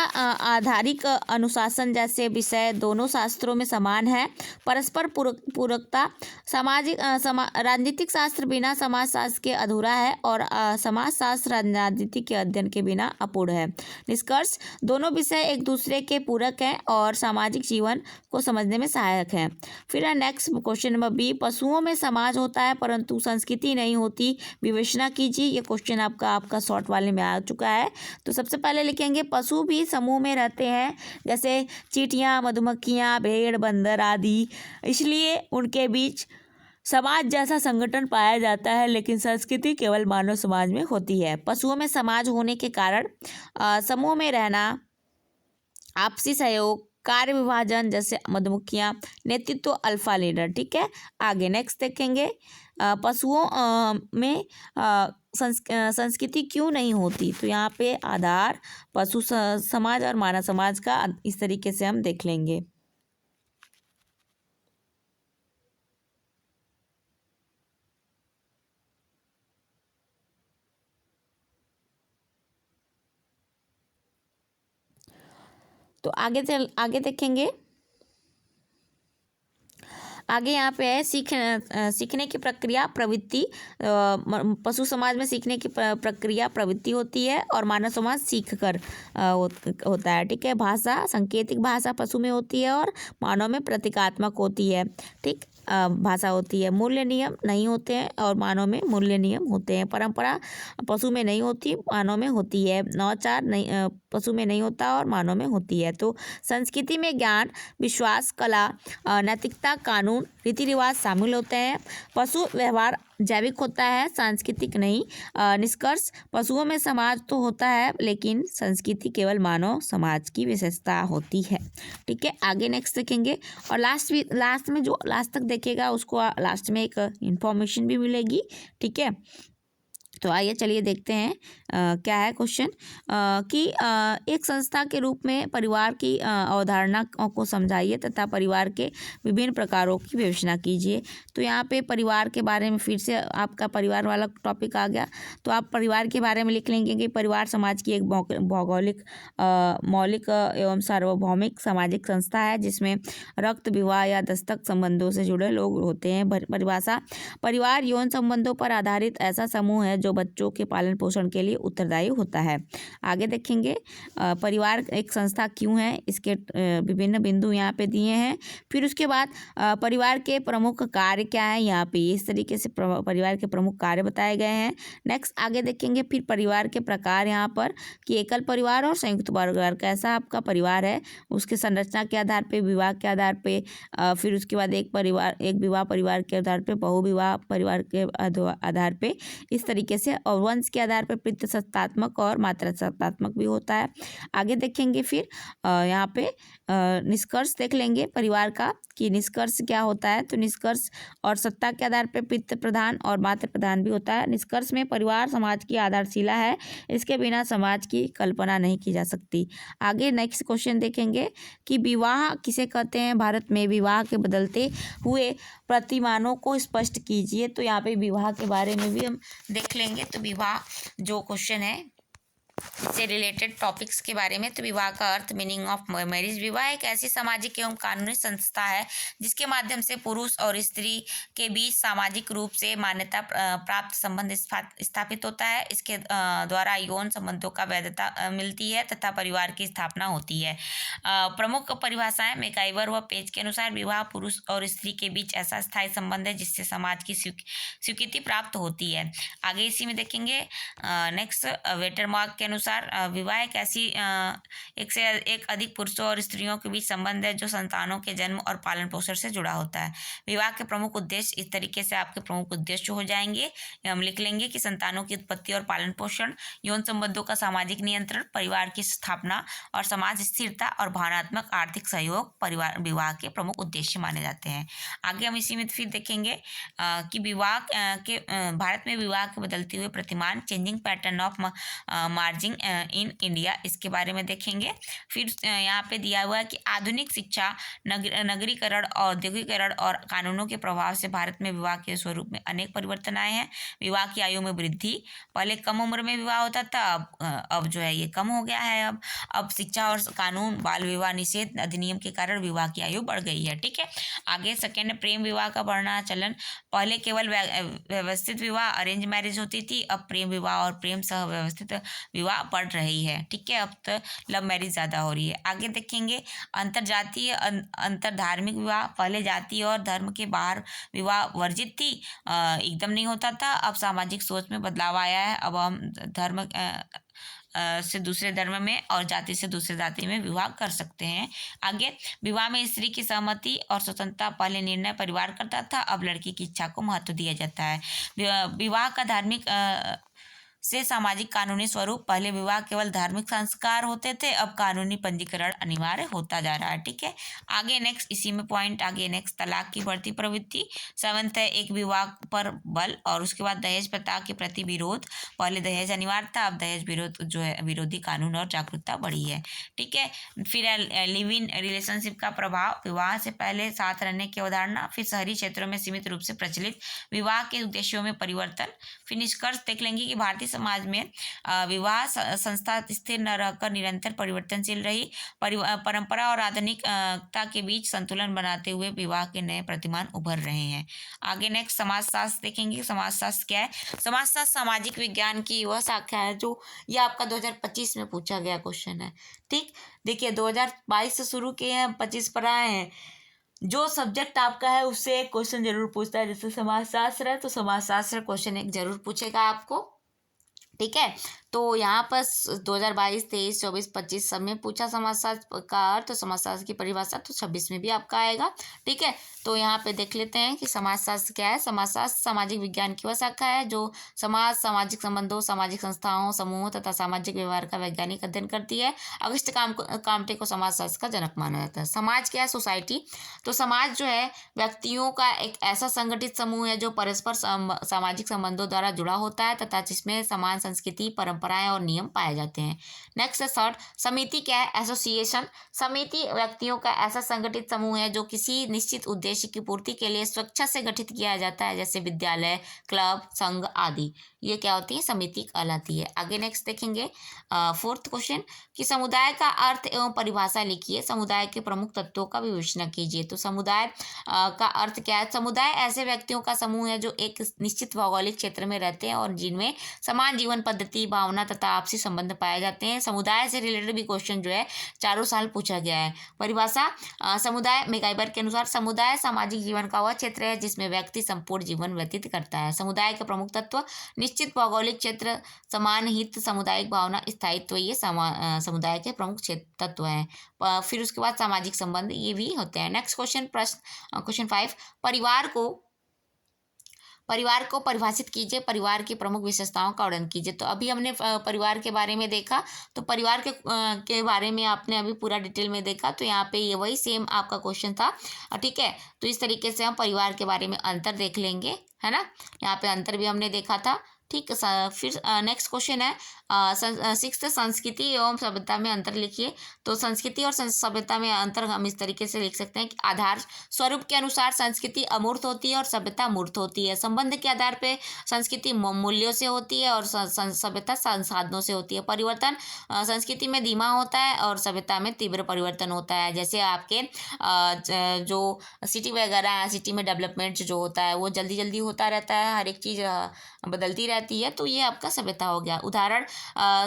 आधारित अनुशासन जैसे विषय दोनों शास्त्रों में समान है। परस्पर पूरकता। राजनीतिक शास्त्र बिना समाजशास्त्र के अधूरा है और समाजशास्त्र राजनीति के अध्ययन के बिना अपूर्ण है। निष्कर्ष, दोनों विषय एक दूसरे के पूरक हैं और सामाजिक जीवन को समझने में सहायक हैं। फिर है नेक्स्ट क्वेश्चन नंबर बी, पशुओं में समाज होता है परंतु संस्कृति नहीं होती, विवेचना कीजिए। ये क्वेश्चन आपका शॉर्ट वाले में आ चुका है। तो सबसे पहले लिखेंगे पशु भी समूह में रहते हैं, जैसे चींटियां, मधुमक्खियां, भेड़, बंदर आदि, इसलिए उनके बीच समाज जैसा संगठन पाया जाता है, लेकिन संस्कृति केवल मानव समाज में होती है। पशुओं में समाज होने के कारण समूह में रहना आपसी सहयोग, कार्य विभाजन जैसे मधुमक्खियाँ, नेतृत्व अल्फा लीडर। ठीक है, आगे नेक्स्ट देखेंगे पशुओं में संस्कृति क्यों नहीं होती। तो यहाँ पे आधार पशु समाज और मानव समाज का इस तरीके से हम देख लेंगे। तो आगे देखेंगे। आगे यहाँ पे है सीखने की प्रक्रिया प्रवृत्ति। पशु समाज में सीखने की प्रक्रिया प्रवृत्ति होती है और मानव समाज सीख कर होता है। ठीक है, भाषा सांकेतिक भाषा पशु में होती है और मानव में प्रतीकात्मक होती है। ठीक, भाषा होती है। मूल्य नियम नहीं होते हैं और मानव में मूल्य नियम होते हैं। परंपरा पशु में नहीं होती, मानव में होती है। नवाचार नहीं पशु में नहीं होता और मानव में होती है। तो संस्कृति में ज्ञान, विश्वास, कला, नैतिकता, कानून, रीति रिवाज शामिल होते हैं। पशु व्यवहार जैविक होता है, सांस्कृतिक नहीं। निष्कर्ष पशुओं में समाज तो होता है लेकिन संस्कृति केवल मानव समाज की विशेषता होती है। ठीक है, आगे नेक्स्ट देखेंगे और लास्ट में जो लास्ट तक देखेगा उसको लास्ट में एक इंफॉर्मेशन भी मिलेगी। ठीक है, तो आइए चलिए देखते हैं क्या है क्वेश्चन कि एक संस्था के रूप में परिवार की अवधारणा को समझाइए तथा परिवार के विभिन्न प्रकारों की विवेचना कीजिए। तो यहाँ पे परिवार के बारे में फिर से आपका परिवार वाला टॉपिक आ गया। तो आप परिवार के बारे में लिख लेंगे कि परिवार समाज की एक भौगोलिक मौलिक एवं सार्वभौमिक सामाजिक संस्था है जिसमें रक्त, विवाह या दस्तक संबंधों से जुड़े लोग होते हैं। परिभाषा परिवार यौन संबंधों पर आधारित ऐसा समूह है जो बच्चों के पालन पोषण के लिए उत्तरदायी होता है। आगे देखेंगे परिवार एक संस्था क्यों है, इसके विभिन्न बिंदु यहाँ पे दिए हैं। फिर उसके बाद परिवार के प्रमुख कार्य क्या है, यहाँ पे इस तरीके से परिवार के प्रमुख कार्य बताए गए हैं। नेक्स्ट आगे देखेंगे फिर परिवार के प्रकार यहाँ पर कि एकल परिवार और संयुक्त परिवार कैसा आपका परिवार है, उसके संरचना के आधार पे, विवाह के आधार पे, फिर उसके बाद एक विवाह परिवार के आधार पे, बहुविवाह परिवार के आधार पे, इस तरीके से। और वंश के आधार पर पितृसत्तात्मक और मातृसत्तात्मक भी होता है। आगे देखेंगे फिर यहाँ पे निष्कर्ष देख लेंगे परिवार का कि निष्कर्ष क्या होता है। तो निष्कर्ष और सत्ता के आधार पर पितृ प्रधान और मातृ प्रधान भी होता है। निष्कर्ष में परिवार समाज की आधारशिला है, इसके बिना समाज की कल्पना नहीं की जा सकती। आगे नेक्स्ट क्वेश्चन देखेंगे कि विवाह किसे कहते हैं, भारत में विवाह के बदलते हुए प्रतिमानों को स्पष्ट कीजिए। तो यहाँ पे विवाह के बारे में भी हम देख लेंगे। तो विवाह जो क्वेश्चन है इससे रिलेटेड टॉपिक्स के बारे में। तो विवाह का अर्थ, मीनिंग ऑफ मैरिज। विवाह एक ऐसी सामाजिक एवं कानूनी संस्था है जिसके माध्यम से पुरुष और स्त्री के बीच सामाजिक रूप से मान्यता प्राप्त संबंध स्थापित होता है। इसके द्वारा यौन संबंधों का वैधता मिलती है तथा परिवार की स्थापना होती है। प्रमुख परिभाषाएं मैकाइवर व पेज के अनुसार विवाह पुरुष और स्त्री के बीच ऐसा स्थायी संबंध है जिससे समाज की स्वीकृति प्राप्त होती है। आगे इसी में देखेंगे नेक्स्ट वेटरमार्क के अनुसार विवाह एक ऐसी एक से एक अधिक पुरुषों और स्त्रियों के बीच संबंध है जो संतानों के जन्म और पालन पोषण से जुड़ा होता है। विवाह के प्रमुख उद्देश्य इस तरीके से आपके प्रमुख उद्देश्य हो जाएंगे, हम लिख लेंगे कि संतानों की उत्पत्ति और पालन पोषण, यौन संबंधों का सामाजिक नियंत्रण, परिवार की स्थापना और समाज स्थिरता और भावनात्मक आर्थिक सहयोग परिवार विवाह के प्रमुख उद्देश्य माने जाते हैं। आगे हम इसी में फिर देखेंगे कि विवाह के भारत में विवाह के बदलते हुए प्रतिमान, changing pattern of margin in India, इसके बारे में देखेंगे। फिर यहाँ पे दिया हुआ है कि आधुनिक शिक्षा, नगरीकरण, औद्योगिकरण और कानूनों के प्रभाव से भारत में विवाह के स्वरूप में अनेक परिवर्तन आए हैं। विवाह की आयु में वृद्धि, पहले कम उम्र में विवाह होता था, अब जो है ये कम हो गया है। अब शिक्षा और कानून, बाल विवाह निषेध अधिनियम के कारण विवाह की आयु बढ़ गई है। ठीक है, आगे सेकेंड प्रेम विवाह का बढ़ना चलन। पहले केवल व्यवस्थित विवाह अरेंज मैरिज होती थी, अब प्रेम विवाह और प्रेम सह व्यवस्थित विवाह बढ़ रही है। ठीक है, अब तो लव मैरिज ज़्यादा हो रही है। आगे देखेंगे अंतरजातीय अंतर धार्मिक विवाह। पहले जाति और धर्म के बाहर विवाह वर्जित थी, एकदम नहीं होता था, अब सामाजिक सोच में बदलाव आया है। अब हम धर्म से दूसरे धर्म में और जाति से दूसरे जाति में विवाह कर सकते हैं। आगे विवाह में स्त्री की सहमति और स्वतंत्रता, पहले निर्णय परिवार करता था, अब लड़की की इच्छा को महत्व दिया जाता है। विवाह का धार्मिक से सामाजिक कानूनी स्वरूप। पहले विवाह केवल धार्मिक संस्कार होते थे, अब कानूनी पंजीकरण अनिवार्य होता जा रहा है। ठीक है, आगे नेक्स्ट इसी में पॉइंट आगे नेक्स्ट, तलाक की बढ़ती प्रवृत्ति। 7th है एक विवाह पर बल, और उसके बाद दहेज प्रथा के प्रति विरोध। पहले दहेज अनिवार्य था, अब दहेज विरोध जो है विरोधी कानून और जागरूकता बढ़ी है। ठीक है, फिर लिव इन रिलेशनशिप का प्रभाव। विवाह से पहले साथ रहने की अवधारणा, फिर शहरी क्षेत्रों में सीमित रूप से प्रचलित विवाह के उद्देश्यों में परिवर्तन। फिर निष्कर्ष देख लेंगे कि भारतीय समाज में विवाह संस्था स्थिर न रहकर निरंतर परिवर्तनशील रही। परंपरा और आधुनिकता के बीच संतुलन बनाते हुए विवाह के नए प्रतिमान उभर रहे हैं। आगे नेक्स्ट समाजशास्त्र देखेंगे। समाजशास्त्र क्या है? समाजशास्त्र सामाजिक विज्ञान की वह शाखा है जो ये आपका 2025 में पूछा गया क्वेश्चन है। ठीक, देखिए 2022 से शुरू किए हैं, 25 पर आए हैं। जो सब्जेक्ट आपका है उससे एक क्वेश्चन जरूर पूछता है। जैसे समाजशास्त्र है तो समाजशास्त्र क्वेश्चन एक जरूर पूछेगा आपको। ठीक है, तो यहाँ पर 2022, 23, 24, 25 सब में पूछा समाजशास्त्र का अर्थ, तो समाजशास्त्र की परिभाषा तो 26 में भी आपका आएगा। ठीक है, तो यहाँ पे देख लेते हैं कि समाजशास्त्र क्या है। समाजशास्त्र सामाजिक विज्ञान की वह शाखा है जो समाज, सामाजिक संबंधों, सामाजिक संस्थाओं, समूहों तथा सामाजिक व्यवहार का वैज्ञानिक अध्ययन करती है। अगस्त कामटे को समाजशास्त्र का जनक माना जाता है। समाज क्या है? सोसाइटी। तो समाज जो है व्यक्तियों का एक ऐसा संगठित समूह है जो परस्पर सामाजिक संबंधों द्वारा जुड़ा होता है तथा जिसमें समान संस्कृति, परंपराएं और नियम पाए जाते हैं। नेक्स्ट है थर्ड, समिति क्या है? एसोसिएशन। समिति व्यक्तियों का ऐसा संगठित समूह है जो किसी निश्चित उद्देश्य की पूर्ति के लिए स्वेच्छा से गठित किया जाता है, जैसे विद्यालय, क्लब, संघ आदि। ये क्या होती है? समिति कहलाती है। आगे नेक्स्ट देखेंगे फोर्थ क्वेश्चन कि समुदाय का अर्थ एवं परिभाषा लिखिए। समुदाय के प्रमुख तत्वों का विवेचना कीजिए। तो समुदाय का अर्थ क्या है? समुदाय ऐसे व्यक्तियों का समूह है जो एक निश्चित भौगोलिक क्षेत्र में रहते हैं और जिनमें समान जीवन पद्धति, भावना तथा आपसी संबंध पाए जाते हैं। समुदाय से रिलेटेड भी क्वेश्चन जो है चारों साल पूछा गया है। परिभाषा समुदाय मैकगाइबर के अनुसार समुदाय सामाजिक जीवन का वह क्षेत्र है जिसमें व्यक्ति संपूर्ण जीवन व्यतीत करता है। समुदाय के प्रमुख तत्व निश्चित भौगोलिक क्षेत्र, समान हित, सामुदायिक भावना, स्थायित्व, ये समुदाय के प्रमुख तत्व हैं। फिर उसके बाद सामाजिक संबंध ये भी होते हैं। नेक्स्ट क्वेश्चन, प्रश्न क्वेश्चन 5, परिवार को परिभाषित कीजिए। परिवार की प्रमुख विशेषताओं का वर्णन कीजिए। तो अभी हमने परिवार के बारे में देखा, तो परिवार के बारे में आपने अभी पूरा डिटेल में देखा, तो यहाँ पे ये वही सेम आपका क्वेश्चन था। ठीक है, तो इस तरीके से हम परिवार के बारे में अंतर देख लेंगे, है ना। यहाँ पे अंतर भी हमने देखा था। ठीक, फिर नेक्स्ट क्वेश्चन है 6th, संस्कृति एवं सभ्यता में अंतर लिखिए। तो संस्कृति और सभ्यता में अंतर हम इस तरीके से लिख सकते हैं कि आधार स्वरूप के अनुसार संस्कृति अमूर्त होती है और सभ्यता मूर्त होती है। संबंध के आधार पे संस्कृति मूल्यों से होती है और सभ्यता संसाधनों से होती है। परिवर्तन संस्कृति में धीमा होता है और सभ्यता में तीव्र परिवर्तन होता है। जैसे आपके जो सिटी वगैरह है, सिटी में डेवलपमेंट जो होता है वो जल्दी जल्दी होता रहता है, हर एक चीज़ बदलती रहती है, तो ये आपका सभ्यता हो गया। उदाहरण,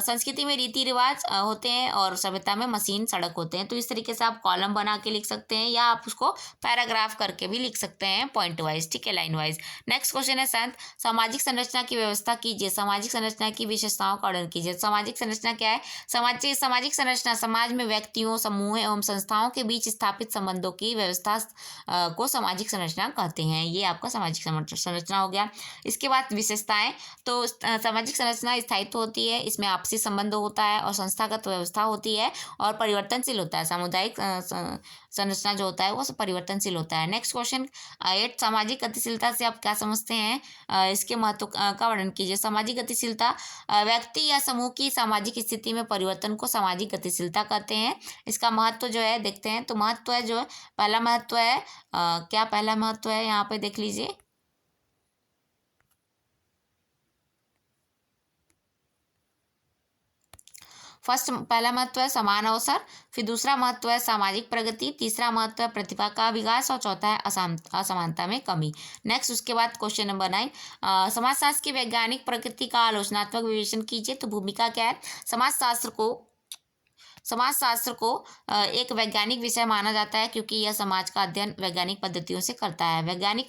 संस्कृति में रीति रिवाज होते हैं और सभ्यता में मशीन, सड़क होते हैं। तो इस तरीके से आप कॉलम बना के लिख सकते हैं या आप उसको पैराग्राफ करके भी लिख सकते हैं, पॉइंट वाइज, ठीक है, लाइन वाइज। नेक्स्ट क्वेश्चन है 7, सामाजिक संरचना की व्यवस्था कीजिए। सामाजिक संरचना की विशेषताओं का वर्णन कीजिए। सामाजिक संरचना क्या है? सामाजिक संरचना समाज में व्यक्तियों, समूह एवं संस्थाओं के बीच स्थापित संबंधों की व्यवस्था को सामाजिक संरचना कहते हैं। ये आपका सामाजिक संरचना हो गया। इसके बाद विशेषताएं, तो सामाजिक संरचना स्थायित्व होती है, इसमें आपसी संबंध होता है और संस्थागत व्यवस्था होती है और परिवर्तनशील होता है। सामुदायिक संरचना जो होता है वो परिवर्तनशील होता है। नेक्स्ट क्वेश्चन 8, सामाजिक गतिशीलता से आप क्या समझते हैं? इसके महत्व का वर्णन कीजिए। सामाजिक गतिशीलता व्यक्ति या समूह की सामाजिक स्थिति में परिवर्तन को सामाजिक गतिशीलता कहते हैं। इसका महत्व जो है देखते हैं, तो महत्व है जो पहला महत्व है, क्या पहला महत्व है यहाँ पे देख लीजिए। पहला महत्व है समान अवसर, फिर दूसरा महत्व है सामाजिक प्रगति, तीसरा महत्व है प्रतिभा का विकास और चौथा है असमानता में कमी। नेक्स्ट उसके बाद क्वेश्चन नंबर 9, समाजशास्त्र की वैज्ञानिक प्रकृति का आलोचनात्मक विवेचन कीजिए। तो भूमिका क्या है? समाजशास्त्र को एक वैज्ञानिक विषय माना जाता है क्योंकि यह समाज का अध्ययन वैज्ञानिक पद्धतियों से करता है। वैज्ञानिक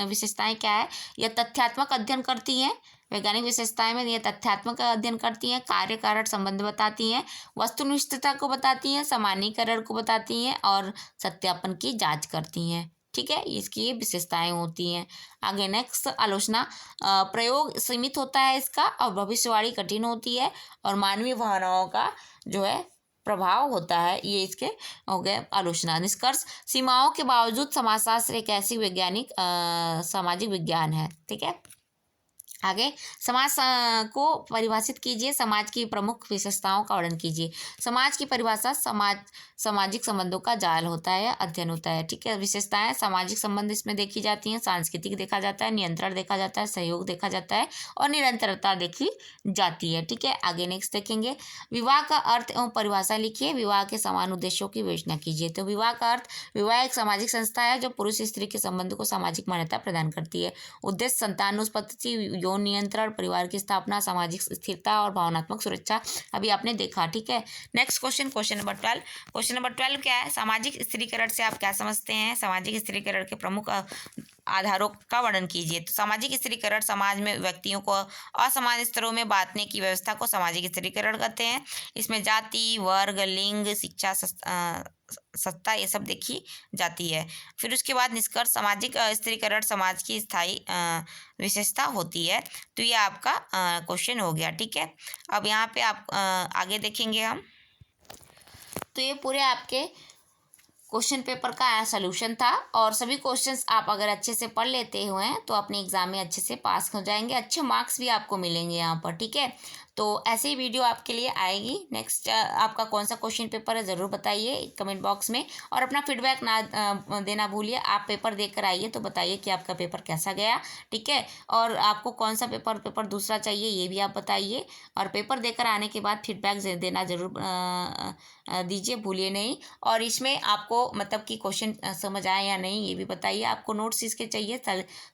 विशेषताएं क्या है? यह तथ्यात्मक अध्ययन करती हैं। वैज्ञानिक विशेषताएं में यह तथ्यात्मक अध्ययन करती हैं, कार्य कारण संबंध बताती हैं, वस्तुनिष्ठता को बताती हैं, सामान्यीकरण को बताती हैं और सत्यापन की जांच करती हैं। ठीक है, इसकी ये विशेषताएं होती हैं। आगे नेक्स्ट, आलोचना प्रयोग सीमित होता है इसका, और भविष्यवाणी कठिन होती है, और मानवीय भावनाओं का जो है प्रभाव होता है। ये इसके हो गए आलोचना। निष्कर्ष, सीमाओं के बावजूद समाजशास्त्र एक ऐसी वैज्ञानिक सामाजिक विज्ञान है। ठीक है, आगे समाज को परिभाषित कीजिए। समाज की प्रमुख विशेषताओं का वर्णन कीजिए। समाज की परिभाषा सामाजिक संबंधों का जाल होता है, अध्ययन होता है। ठीक है, विशेषताएं सामाजिक संबंध इसमें देखी जाती हैं, सांस्कृतिक देखा जाता है, नियंत्रण देखा जाता है, सहयोग देखा जाता है, और निरंतरता देखी जाती है। ठीक है, आगे नेक्स्ट देखेंगे। विवाह का अर्थ एवं परिभाषा लिखिए। विवाह के समान उद्देश्यों की विवेचना कीजिए। तो विवाह का अर्थ, विवाह एक सामाजिक संस्था है जो पुरुष स्त्री के संबंध को सामाजिक मान्यता प्रदान करती है। उद्देश्य संतानोत्पत्ति, यौन नियंत्रण, परिवार की स्थापना, सामाजिक स्थिरता और भावनात्मक सुरक्षा। अभी आपने देखा। ठीक है, next question, question number 12। Question number 12 क्या है? सामाजिक स्त्रीकरण से आप क्या समझते हैं? सामाजिक स्त्रीकरण के प्रमुख आधारों का वर्णन कीजिए। तो सामाजिक स्त्रीकरण समाज में व्यक्तियों को असमान स्तरों में बांटने की व्यवस्था को सामाजिक स्त्रीकरण कहते हैं। इसमें जाति, वर्ग, लिंग, शिक्षा, सत्ता, ये सब देखी जाती है। फिर उसके बाद निष्कर्ष, सामाजिक स्त्रीकरण समाज की स्थायी विशेषता होती है। तो ये आपका क्वेश्चन हो गया। ठीक है, अब यहाँ पे आप आगे देखेंगे हम। तो ये पूरे आपके क्वेश्चन पेपर का सलूशन था, और सभी क्वेश्चंस आप अगर अच्छे से पढ़ लेते हुए हैं तो अपने एग्जाम में अच्छे से पास हो जाएंगे, अच्छे मार्क्स भी आपको मिलेंगे यहाँ पर। ठीक है, तो ऐसे ही वीडियो आपके लिए आएगी। नेक्स्ट आपका कौन सा क्वेश्चन पेपर है ज़रूर बताइए कमेंट बॉक्स में, और अपना फीडबैक ना देना भूलिए। आप पेपर देख कर आइए तो बताइए कि आपका पेपर कैसा गया। ठीक है, और आपको कौन सा पेपर दूसरा चाहिए ये भी आप बताइए, और पेपर देकर आने के बाद फीडबैक देना ज़रूर दीजिए, भूलिए नहीं। और इसमें आपको मतलब कि क्वेश्चन समझ आए या नहीं ये भी बताइए। आपको नोट्स इसके चाहिए,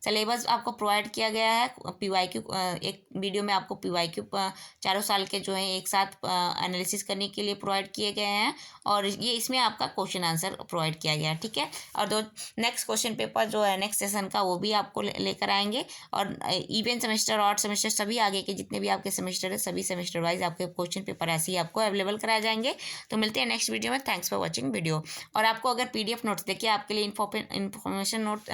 सिलेबस आपको प्रोवाइड किया गया है। PYQ एक वीडियो में आपको PYQ चारों साल के जो है एक साथ एनालिसिस करने के लिए प्रोवाइड किए गए हैं, और ये इसमें आपका क्वेश्चन आंसर प्रोवाइड किया गया है। ठीक है, और दो नेक्स्ट क्वेश्चन पेपर जो है नेक्स्ट सेशन का वो भी आपको लेकर आएंगे, और इवन सेमेस्टर और सेमेस्टर सभी आगे के जितने भी आपके सेमेस्टर है सभी सेमेस्टर वाइज आपके क्वेश्चन पेपर ऐसे ही आपको अवेलेबल कराए जाएंगे। तो मिलते हैं नेक्स्ट वीडियो में। Thanks for watching video. और आपको अगर PDF नोट्स, देखिए आपके लिए इन्फॉर्मेशन नोट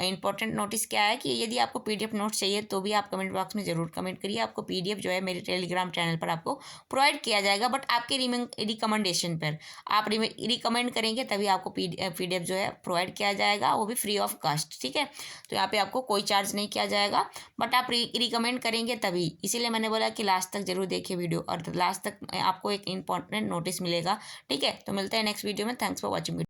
इंपॉर्टेंट नोटिस क्या है कि यदि आपको PDF नोट्स चाहिए तो भी आप कमेंट बॉक्स में ज़रूर कमेंट करिए। आपको PDF जो है मेरे टेलीग्राम चैनल पर आपको प्रोवाइड किया जाएगा, बट आपके रिकमेंडेशन पर आप रिकमेंड करेंगे तभी आपको PDF जो है प्रोवाइड किया जाएगा, वो भी फ्री ऑफ कास्ट। ठीक है, तो यहाँ पे आपको कोई चार्ज नहीं किया जाएगा, बट आप रिकमेंड करेंगे तभी। इसीलिए मैंने बोला कि लास्ट तक जरूर देखिए वीडियो, और लास्ट तक आपको एक इंपॉर्टेंट नोटिस मिलेगा। ठीक है, तो मिलते हैं नेक्स्ट वीडियो में। Thanks for watching.